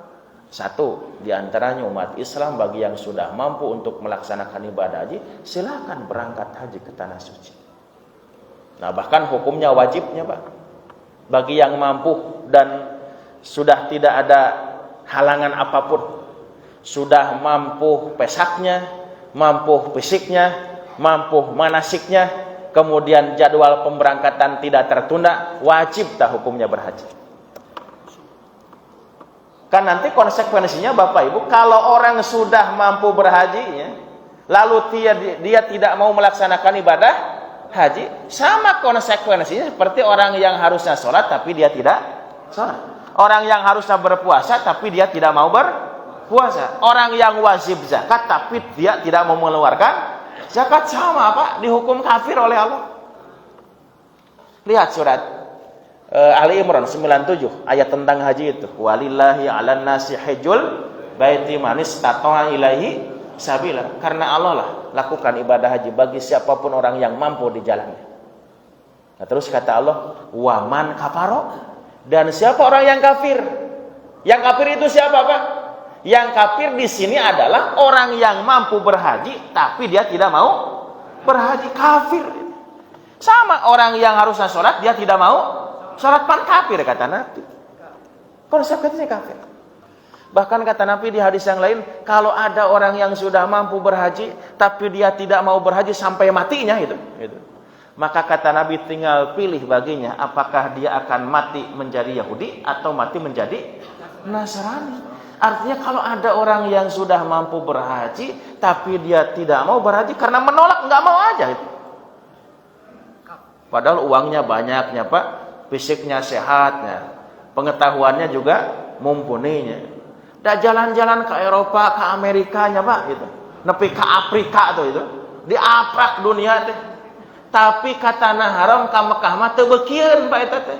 1, diantaranya umat Islam bagi yang sudah mampu untuk melaksanakan ibadah haji, silakan berangkat haji ke tanah suci. Nah bahkan hukumnya wajibnya Pak. Bagi yang mampu dan sudah tidak ada halangan apapun, sudah mampu pesaknya, mampu fisiknya, mampu manasiknya, kemudian jadwal pemberangkatan tidak tertunda, wajib dah hukumnya berhaji. Kan nanti konsekuensinya Bapak Ibu, kalau orang sudah mampu berhaji ya, lalu dia tidak mau melaksanakan ibadah haji, sama konsekuensinya seperti orang yang harusnya sholat tapi dia tidak sholat. Orang yang harusnya berpuasa tapi dia tidak mau berpuasa. Orang yang wajib zakat tapi dia tidak mau mengeluarkan zakat, sama Pak, dihukum kafir oleh Allah. Lihat surat Ali Imran 97 ayat tentang haji itu. Walillahi 'alan nasi hajjul baiti man istata'a ilaihi sabila. Karena Allah lah lakukan ibadah haji bagi siapapun orang yang mampu di jalannya. Nah, terus kata Allah, wa man kafaro, dan siapa orang yang kafir? Yang kafir itu siapa Pak? Yang kafir di sini adalah orang yang mampu berhaji tapi dia tidak mau berhaji, kafir. Sama orang yang harusnya sholat dia tidak mau sholat, pan kafir kata Nabi. Konsekuensinya kafir. Bahkan kata Nabi di hadis yang lain, kalau ada orang yang sudah mampu berhaji tapi dia tidak mau berhaji sampai matinya itu. Maka kata Nabi tinggal pilih baginya apakah dia akan mati menjadi Yahudi atau mati menjadi Nasrani. Artinya kalau ada orang yang sudah mampu berhaji tapi dia tidak mau berhaji karena menolak, nggak mau aja itu. Padahal uangnya banyaknya Pak, fisiknya sehatnya, pengetahuannya juga mumpuninya. Dah jalan-jalan ke Eropa, ke Amerikanya Pak gitu. Nepi ke Afrika tuh itu. Diaprak dunia teh. Tapi katana haram ka Mekah mah teu beukieun Pak eta teh.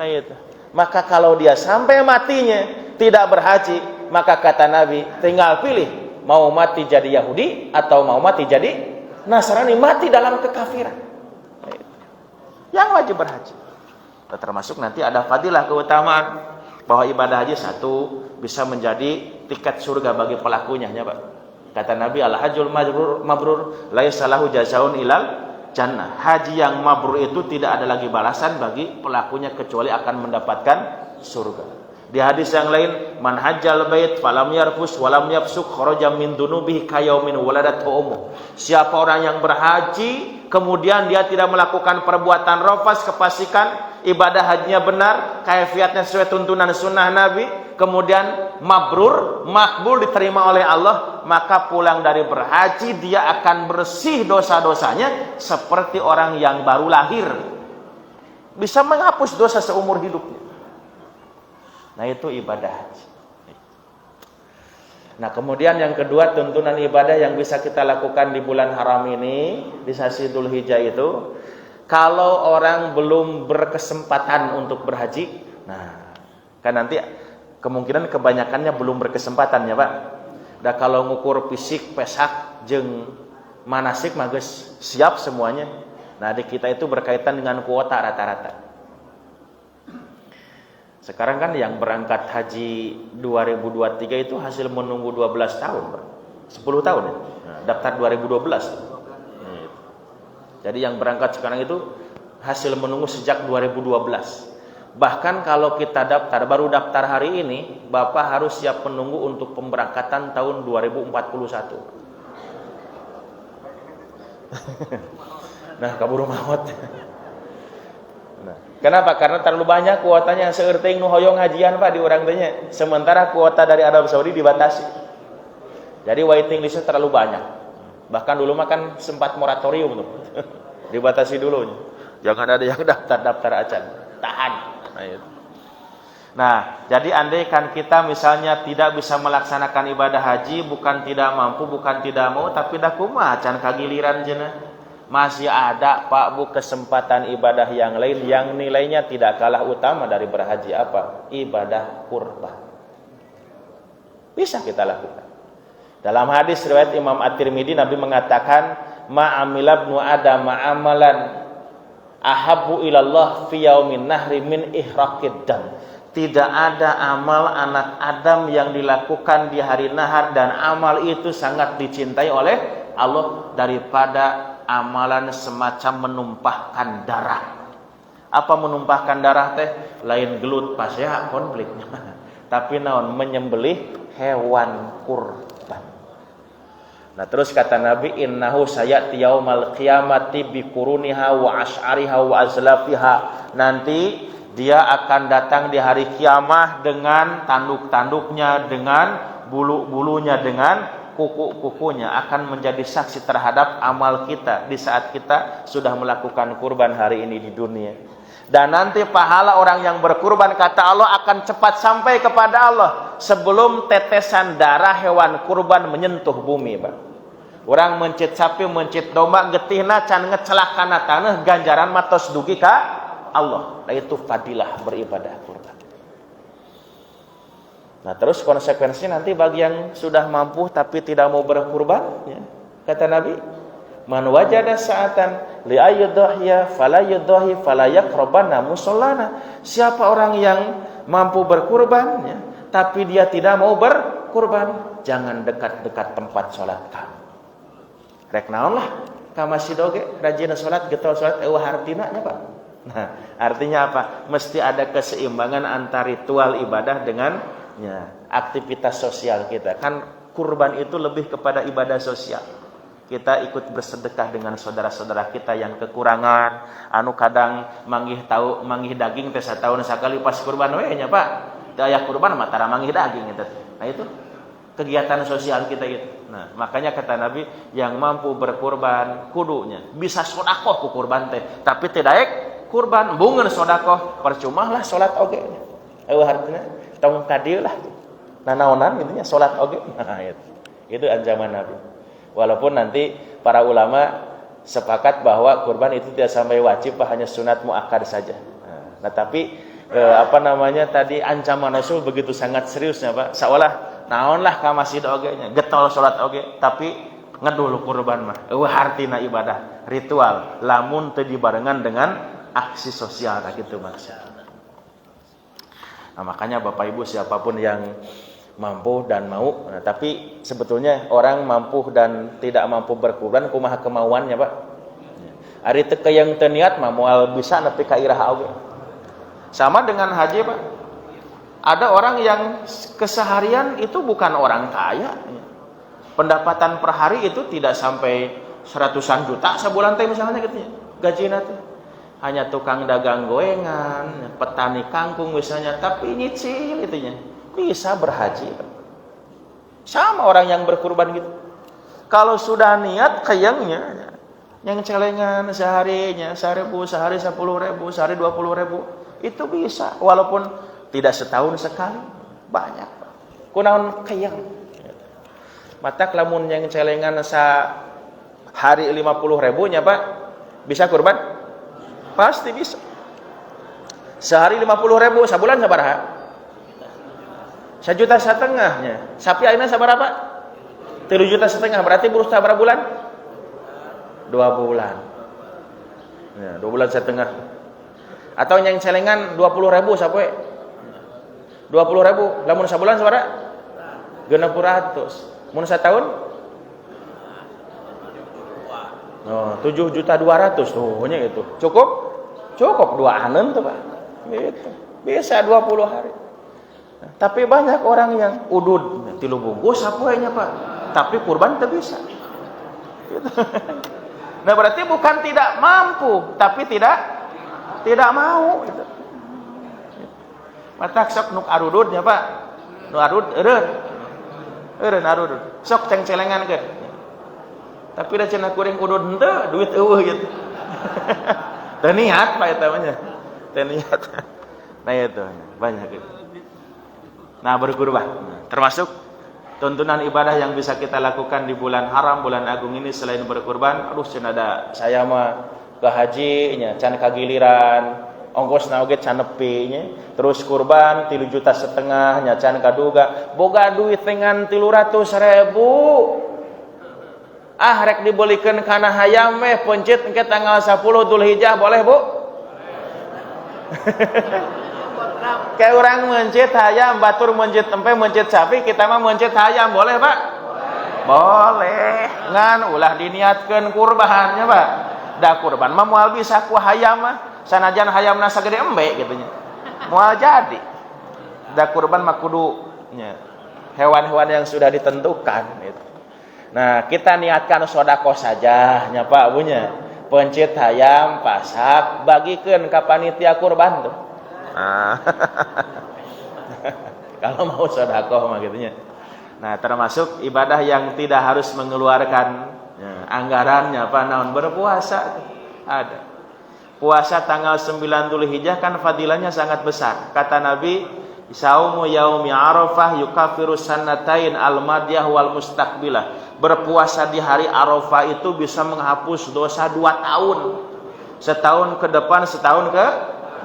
Nah itu. Maka kalau dia sampai matinya tidak berhaji, maka kata Nabi tinggal pilih mau mati jadi Yahudi atau mau mati jadi Nasrani, mati dalam kekafiran. Nah, itu. Yang wajib berhaji. Termasuk nanti ada fadilah keutamaan bahwa ibadah haji satu bisa menjadi tiket surga bagi pelakunya ya Pak. Kata Nabi al-hajjul mabrur laisa lahu jazaa'un ilal jannah. Haji yang mabrur itu tidak ada lagi balasan bagi pelakunya kecuali akan mendapatkan surga. Di hadis yang lain, man hajjal bait falam yarfus walam yafsuk kharaja min dunubihi kayaumin waladatu ummu. Siapa orang yang berhaji kemudian dia tidak melakukan perbuatan rafas, kepastikan ibadah hajinya benar, kaifiatnya sesuai tuntunan sunnah Nabi, kemudian mabrur, makbul, diterima oleh Allah, maka pulang dari berhaji dia akan bersih dosa-dosanya seperti orang yang baru lahir. Bisa menghapus dosa seumur hidupnya. Nah itu ibadah haji. Nah kemudian yang kedua, tuntunan ibadah yang bisa kita lakukan di bulan haram ini, di sasi Dzulhijjah itu, kalau orang belum berkesempatan untuk berhaji, nah kan nanti kemungkinan kebanyakannya belum berkesempatan ya Pak. Dan kalau ngukur fisik, pesak, jeung manasik mah geus siap semuanya. Nah di kita itu berkaitan dengan kuota rata-rata. Sekarang kan yang berangkat haji 2023 itu hasil menunggu 12 tahun Pak. 10 tahun ya. Nah, daftar 2012. Jadi yang berangkat sekarang itu hasil menunggu sejak 2012. Bahkan kalau kita daftar, baru daftar hari ini, Bapak harus siap menunggu untuk pemberangkatan tahun 2041. Nah, kaburu maut. Nah, kenapa? Karena terlalu banyak kuotanya, seurteuing nu hoyong hajian Pak di urang teh nya. Sementara kuota dari Arab Saudi dibatasi. Jadi waiting listnya terlalu banyak. Bahkan dulu mah kan sempat moratorium tuh. Dibatasi dulu. Jangan ada yang daftar acan. Tahan. Nah, jadi andai kan kita misalnya tidak bisa melaksanakan ibadah haji, bukan tidak mampu, bukan tidak mau, tapi dah kumaha acan kagiliran cenah. Masih ada Pak Bu kesempatan ibadah yang lain yang nilainya tidak kalah utama dari berhaji. Apa? Ibadah kurban. Bisa kita lakukan. Dalam hadis riwayat Imam At-Tirmidzi, Nabi mengatakan, ma'amila ibnu Adam ma'amalan ahabbu ilallah fi yaumin nahri min ihraqid dam. Tidak ada amal anak Adam yang dilakukan di hari nahar dan amal itu sangat dicintai oleh Allah daripada amalan semacam menumpahkan darah. Apa menumpahkan darah teh? Lain gelut pas ya konfliknya. Tapi naon? Menyembelih hewan kurban. Nah terus kata Nabi, innahu sayati yaumal qiyamati biquruniha wa asy'ariha wa azlafiha. Nanti dia akan datang di hari kiamah dengan tanduk-tanduknya, dengan bulu-bulunya, dengan kuku-kukunya, akan menjadi saksi terhadap amal kita di saat kita sudah melakukan kurban hari ini di dunia. Dan nanti pahala orang yang berkurban kata Allah akan cepat sampai kepada Allah sebelum tetesan darah hewan kurban menyentuh bumi, Pak. Orang mencit sapi, mencit domba, getihna can ngecelak kana tanah, ganjaran matos dugi ka Allah. Nah itu fadilah beribadah kurban. Nah terus konsekuensinya nanti bagi yang sudah mampu tapi tidak mau berkurban, ya, kata Nabi, man wajada sa'atan li ayyudhiya fala yudhi fala yaqrabanna musallana. Siapa orang yang mampu berkurban, ya, tapi dia tidak mau berkurban, jangan dekat-dekat tempat sholat kamu. Rek naon lah, ka masjid oge rajin sholat, getol sholat eueuh hartina nya Pak. Nah, artinya apa? Mesti ada keseimbangan antara ritual ibadah dengan ya, aktivitas sosial kita. Kan kurban itu lebih kepada ibadah sosial. kita ikut bersedekah dengan saudara-saudara kita yang kekurangan, anu kadang manggih daging teh satahun sakali pas kurban we nya Pak. Teu aya kurban mah tara manggih daging eta. Nah itu kegiatan sosial kita itu. Nah, makanya kata Nabi, yang mampu berkurban kudunya bisa sedekah ku kurban teh, tapi teu daek kurban bungeun sedekah, percuma lah salat oge. Eueuh hartina tong kadieu lah. Nanaonan gitu nya salat oge. Nah, itu ancaman Nabi. Walaupun nanti para ulama sepakat bahwa kurban itu tidak sampai wajib, hanya sunat muakkad saja. Nah, tapi tadi ancaman Rasul begitu sangat seriusnya Pak. Seolah naon lah ka masjid oge nya, getol salat oge, tapi ngedul kurban mah. Eueuh artina ibadah, ritual, lamun teu dibarengan dengan aksi sosial gitu maksudnya. Nah, makanya Bapak Ibu siapapun yang mampu dan mau, nah, tapi sebetulnya orang mampu dan tidak mampu berkurban kumaha kemauannya Pak. Ari teu yang teu niat mah moal bisa nepi ka iraha oge. Sama dengan haji Pak. Ada orang yang keseharian itu bukan orang kaya. Pendapatan per hari itu tidak sampai seratusan juta sebulan teh misalnya gitu ya. Gajina teh hanya tukang dagang goengan, petani kangkung misalnya, tapi nyicil itunya. Bisa berhaji. Sama orang yang berkurban gitu. Kalau sudah niat kayangnya, yang celengan seharinya 1.000, sehari 10.000, sehari 20.000, itu bisa. Walaupun tidak setahun sekali, banyak. Kunaon kayang. Matak lamun yang celengan sehari 50.000 nya Pak, bisa kurban? Pasti bisa. Sehari 50.000, sebulan sabaraha? 1,5 juta. Sapi ayeuna sabaraha? 3,5 juta, berarti buruh sabaraha bulan? 2 bulan. Ya, 2 bulan setengah. Atau yang celengan 20.000 sapoe. 20.000, lamun sabulan sabaraha? 600. Mun satahun? Oh, 7.200.000 tuh nya gitu. Cukup? Cukup 2 aneun tuh Pak. Gitu. Bisa 20 hari. Tapi banyak orang yang udud 3 bungkus sapoenya Pak, tapi kurban teu bisa. Gitu. Nah, berarti bukan tidak mampu, tapi tidak mau gitu. Matak sok nuk arududnya Pak. Nu arud eureun arudud. Sok ceng-celengan ke. Tapi da cenah kuring udud henteu duit eueuh gitu. Teu niat Pak eta mah nya. Teu niat. Nah itu banyak gitu. Nah, berkurban termasuk tuntunan ibadah yang bisa kita lakukan di bulan haram, bulan agung ini selain berkurban. Aduh cenah da saya mah ke haji nya can kagiliran, ongkosna oge can nepi nya. Terus kurban 3,5 juta nya can kaduga. Boga duit dengan 300.000. Ah rek dibelikeun kana hayam meh pencit engke tanggal 10 Dzulhijjah boleh, Bu? Kayak orang mencit hayam, batur mencit tempe, mencit sapi, kita mah mencit hayam, boleh Pak? Boleh. Ngan ulah diniatkeun kurbannya Pak. Da kurban mah moal bisa ku hayam mah, sanajan hayamna sagede embe gitu nya. Moal jadi. Da kurban mah kudu nya hewan-hewan yang sudah ditentukan gitu. Nah, kita niatkan sedekah saja nya Pak punya. Pencit hayam, pasak, bagikeun ka panitia kurban tuh. Nah, kalau mau sedekah mah gitunya. Nah, termasuk ibadah yang tidak harus mengeluarkan anggarannya apa naon berpuasa ada. Puasa tanggal 9 Dzulhijjah kan fadilahnya sangat besar. Kata Nabi, "Saumu yaumi Arafah yukaffiru sannatain al-madiyah wal mustaqbilah." Berpuasa di hari Arafah itu bisa menghapus dosa 2 tahun. Setahun ke depan, setahun ke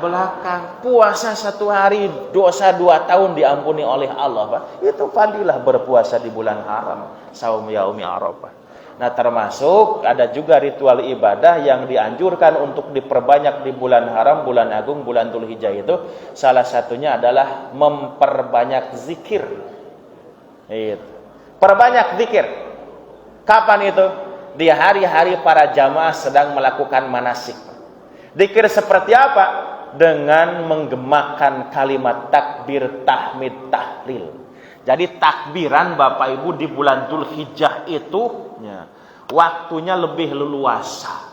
belakang. Puasa 1 hari, dosa 2 tahun diampuni oleh Allah Pak. Itu fadilah berpuasa di bulan haram, saum yaumi Arafah. Nah, termasuk ada juga ritual ibadah yang dianjurkan untuk diperbanyak di bulan haram, bulan agung, bulan Dzulhijjah itu. Salah satunya adalah memperbanyak zikir. Itu. Perbanyak zikir. Kapan itu? Di hari-hari para jamaah sedang melakukan manasik. Zikir seperti apa? Dengan menggemakan kalimat takbir, tahmid, tahlil. Jadi takbiran Bapak Ibu di bulan Dzulhijjah itu ya, waktunya lebih leluasa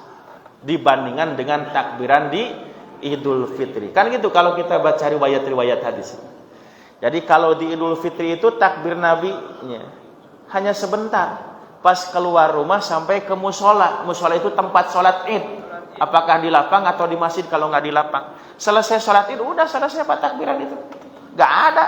dibandingkan dengan takbiran di Idul Fitri. Kan gitu kalau kita baca riwayat-riwayat hadis. Jadi kalau di Idul Fitri itu takbir Nabi-nya hanya sebentar. Pas keluar rumah sampai ke musola. Musola itu tempat sholat Id. Apakah di lapang atau di masjid? Kalau nggak di lapang, selesai sholat Id udah selesai Pak takbiran itu. Nggak ada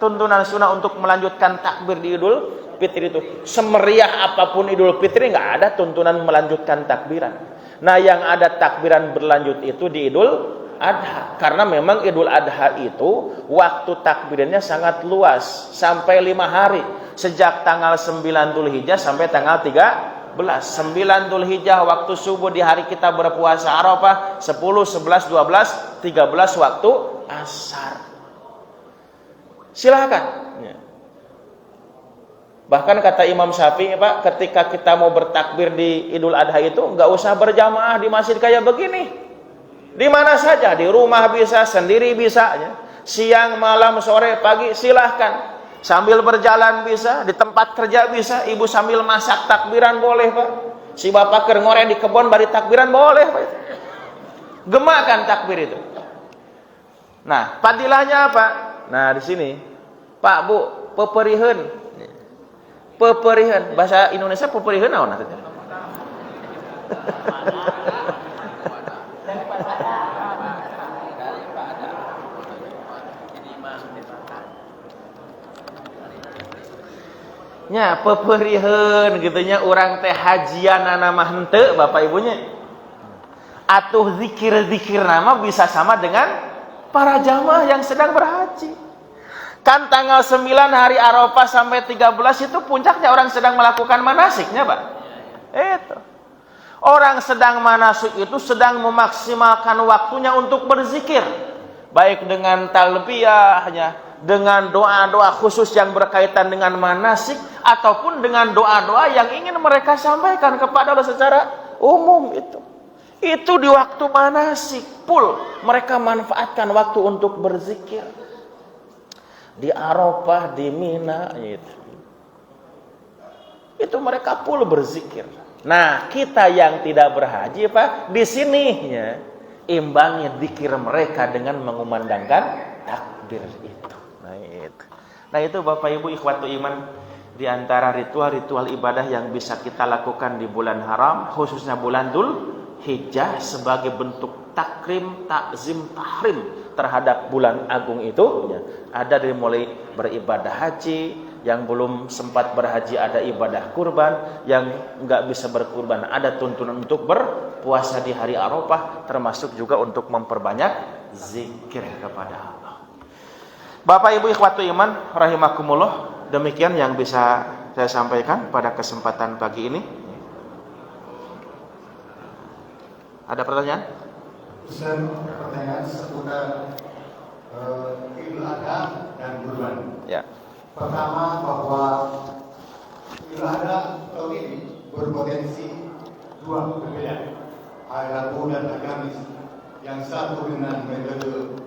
tuntunan sunnah untuk melanjutkan takbir di Idul Fitri itu. Semeriah apapun Idul Fitri nggak ada tuntunan melanjutkan takbiran. Nah yang ada takbiran berlanjut itu di Idul Adha. Karena memang Idul Adha itu waktu takbirannya sangat luas. Sampai 5 hari. Sejak tanggal 9 Dzulhijjah sampai tanggal 13. 9 Dzulhijjah waktu subuh di hari kita berpuasa Arafah. 10, 11, 12, 13 waktu asar. Silakan. Bahkan kata Imam Syafi'i, Pak, ketika kita mau bertakbir di Idul Adha itu nggak usah berjamaah di masjid kayak begini. Di mana saja, di rumah bisa, sendiri bisa, ya. Siang, malam, sore, pagi, silahkan. Sambil berjalan bisa, di tempat kerja bisa, ibu sambil masak takbiran boleh, Pak. Si bapak ngoreng di kebun bari takbiran boleh, Pak. Gemakan takbir itu. Nah, fadilahnya apa? Nah, di sini, Pak, Bu, peperiheun. Peperiheun, bahasa Indonesia peperiheun naon artinya? Nya peperiheun gitunya urang teh hajianana mah henteu Bapak Ibunya. Atuh zikir-zikir nama bisa sama dengan para jamaah yang sedang berhaji. Kan tanggal 9 hari Arafah sampai 13 itu puncaknya orang sedang melakukan manasiknya, Pak. Itu. Orang sedang manasik itu sedang memaksimalkan waktunya untuk berzikir. Baik dengan talbiyahnya, dengan doa-doa khusus yang berkaitan dengan manasik, ataupun dengan doa-doa yang ingin mereka sampaikan kepada Allah secara umum itu. Itu di waktu manasik full mereka manfaatkan waktu untuk berzikir. Di Arafah, di Mina itu. Itu mereka full berzikir. Nah, kita yang tidak berhaji, Pak, di sininya imbangi zikir mereka dengan mengumandangkan takbir itu. Nah itu Bapak Ibu ikhwatu iman, di antara ritual-ritual ibadah yang bisa kita lakukan di bulan haram, khususnya bulan Dzulhijjah, sebagai bentuk takrim, takzim, tahrim terhadap bulan agung itu, ya, ada dari mulai beribadah haji, yang belum sempat berhaji ada ibadah kurban, yang nggak bisa berkurban ada tuntunan untuk berpuasa di hari Arafah, termasuk juga untuk memperbanyak zikir kepada Allah. Bapak Ibu ikhwatu iman rahimakumullah, demikian yang bisa saya sampaikan pada kesempatan pagi ini. Ada pertanyaan? Ustaz, pertanyaan seputar Idul Adha dan kurban. Ya. Pertama, bahwa Idul Adha tahun ini berpotensi dua berbeda, hari Rabu dan hari Kamis. Yang satu dengan metode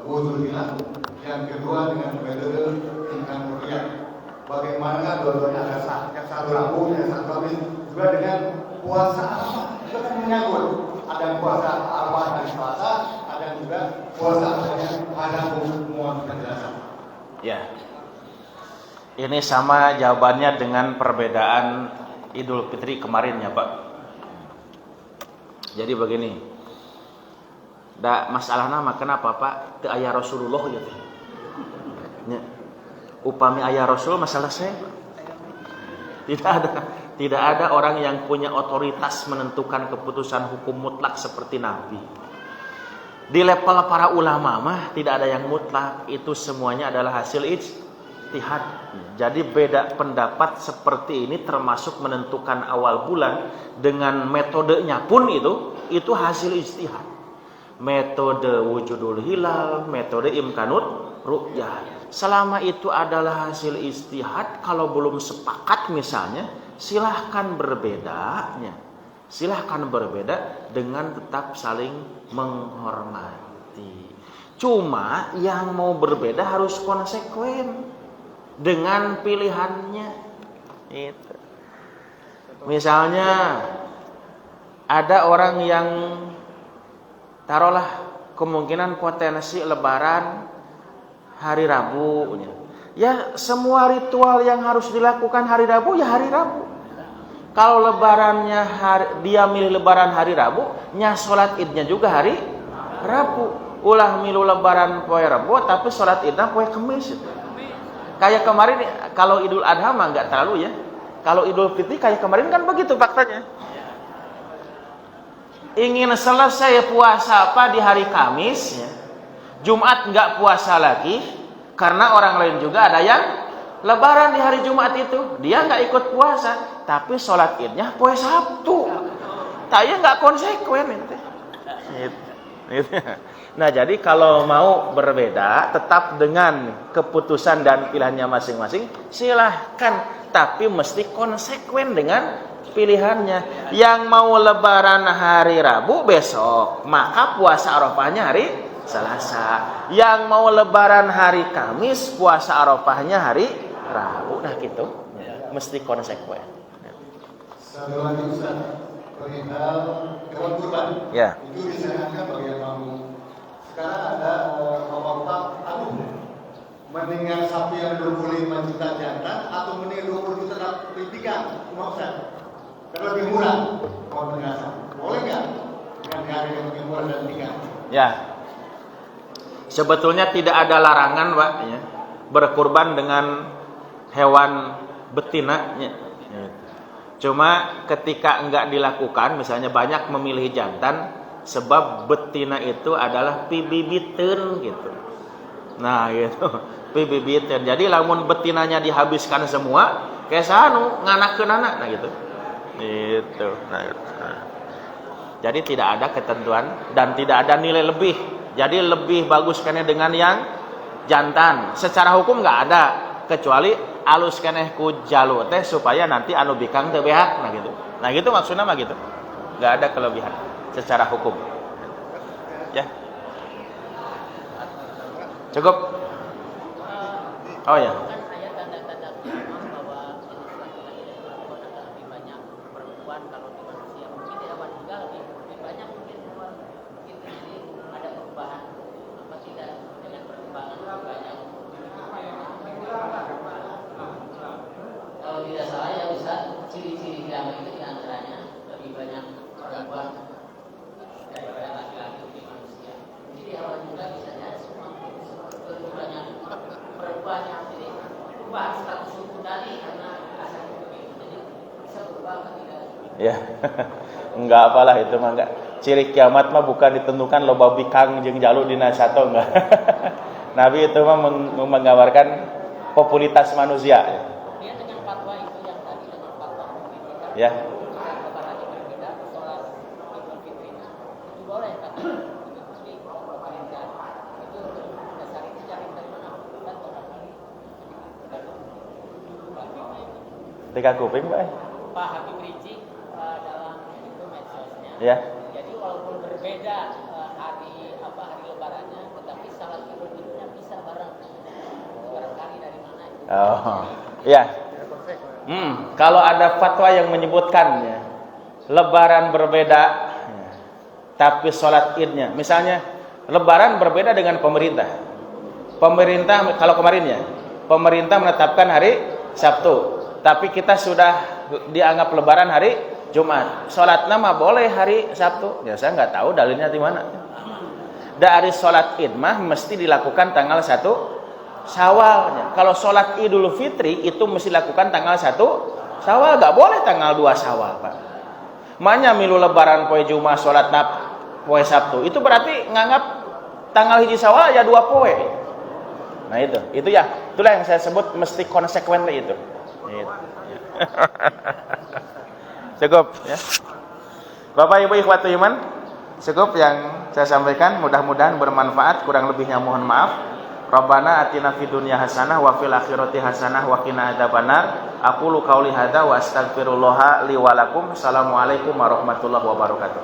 wudhu hilal, yang kedua dengan metode tingkat ruqyah. Bagaimana dua-duanya ada sah, yang satu Rabu, yang satu Kamis, juga dengan puasa Arafah. Itu kan menyangkut. Ada puasa Arafah dan Selasa, ada juga puasa yang ada mohon penjelasan. Ya. Ini sama jawabannya dengan perbedaan Idul Fitri kemarin ya Pak. Jadi begini. Da masalahna mah kenapa Pak? Teu aya Rasulullah gitu. Nya. Upami aya Rasul masalah saya. Tidak ada orang yang punya otoritas menentukan keputusan hukum mutlak seperti Nabi. Di level para ulama mah tidak ada yang mutlak, itu semuanya adalah hasil ijtihad. Jadi beda pendapat seperti ini termasuk menentukan awal bulan dengan metodenya pun itu hasil ijtihad. Metode wujudul hilal, metode imkanut ru'yah. Selama itu adalah hasil ijtihad, kalau belum sepakat misalnya, silahkan berbeda dengan tetap saling menghormati. Cuma yang mau berbeda harus konsekuen dengan pilihannya. Itu. Misalnya ada orang yang taruhlah kemungkinan potensi lebaran hari Rabu. Ya semua ritual yang harus dilakukan hari Rabu ya hari Rabu. Kalau lebarannya dia milih lebaran hari Rabu, nya sholat idnya juga hari Rabu. Ulah milu lebaran poe Rabu tapi sholat idnya poe Kamis. Kayak kemarin kalau Idul Adha mah enggak terlalu ya. Kalau Idul Fitri kayak kemarin kan begitu faktanya. Ingin selesai puasa apa di hari Kamis ya. Jumat enggak puasa lagi karena orang lain juga ada yang lebaran di hari Jumat itu. Dia enggak ikut puasa, tapi sholat idnya poe Sabtu. Tanya enggak konsekuen itu. Nah, jadi kalau mau berbeda tetap dengan keputusan dan pilihannya masing-masing, silahkan, tapi mesti konsekuen dengan pilihannya. Yang mau lebaran hari Rabu besok, maka puasa Arafahnya hari Selasa. Yang mau lebaran hari Kamis, puasa Arafahnya hari Rabu. Nah gitu, mesti konsekuen. Satu lagi Ustaz, perihal hewan kurban. Ya. Itu disarankan bagi yang mau. Sekarang ada bapak aduh, mendingan sapi yang 25 juta jantan atau mending 20 juta pendidikan, cuma Ustaz. Karena lebih murah kalau penjelasan. Boleh nggak dengan harga yang lebih murah dan tinggal? Ya. Sebetulnya tidak ada larangan, Pak, ya, berkurban dengan hewan betina. Ya. Cuma ketika enggak dilakukan, misalnya banyak memilih jantan, sebab betina itu adalah pibibiteun gitu. Nah, gitu. Pibibiteun. Jadi lamun betinanya dihabiskan semua, kayak sanu nganakeun anak, nah gitu. Gitu. Nah. Jadi tidak ada ketentuan dan tidak ada nilai lebih. Jadi lebih bagus kene dengan yang jantan. Secara hukum nggak ada, kecuali alus keneh ku jalu teh supaya nanti anu bikang teu behak, nah gitu. Nah gitu maksudnya mah gitu. Nggak ada kelebihan secara hukum. Ya. Cukup. Oh ya. Ya, enggak apalah itu mah enggak. Ciri kiamat mah bukan ditentukan loba bikang jeung jalu dina sato enggak. Nabi itu mah menggambarkan populitas manusia. Dia dengan fatwa itu yang tadi dengan fatwa itu. Ya. Itu boleh kata itu pemerintah itu dasarnya cari dari mana dan orang lain. Tiga kuping, Pak. Pak Habib Rizik dalam itu medsosnya. Ya. Jadi walaupun berbeda hari lebarannya, tetapi salat Idulnya bisa barangkali dari mana? Oh, ya. Kalau ada fatwa yang menyebutkannya lebaran berbeda, tapi sholat idnya, misalnya lebaran berbeda dengan pemerintah. Pemerintah kalau kemarin ya, pemerintah menetapkan hari Sabtu, tapi kita sudah dianggap lebaran hari Jumat. Sholat nama boleh hari Sabtu. Ya saya nggak tahu dalilnya di mana. Dari sholat id mah mesti dilakukan tanggal 1 Syawalnya. Kalau sholat Idul Fitri itu mesti dilakukan tanggal 1 Syawal, nggak boleh tanggal 2 Syawal, Pak. Manya milu lebaran poe Jumat, sholat poe Sabtu. Itu berarti nganggap tanggal hiji Syawal ya 2 poe. Nah itu ya. Itulah yang saya sebut mesti konsekuen itu. Cukup ya. Bapak Ibu ikhwati iman, cukup yang saya sampaikan, mudah-mudahan bermanfaat, kurang lebihnya mohon maaf. Rabbana atina fid dunya hasanah wa fil akhirati hasanah wa qina adzabannar. Aqulu qauli hadza wa astaghfirullah li wa lakum. Assalamualaikum warahmatullahi wabarakatuh.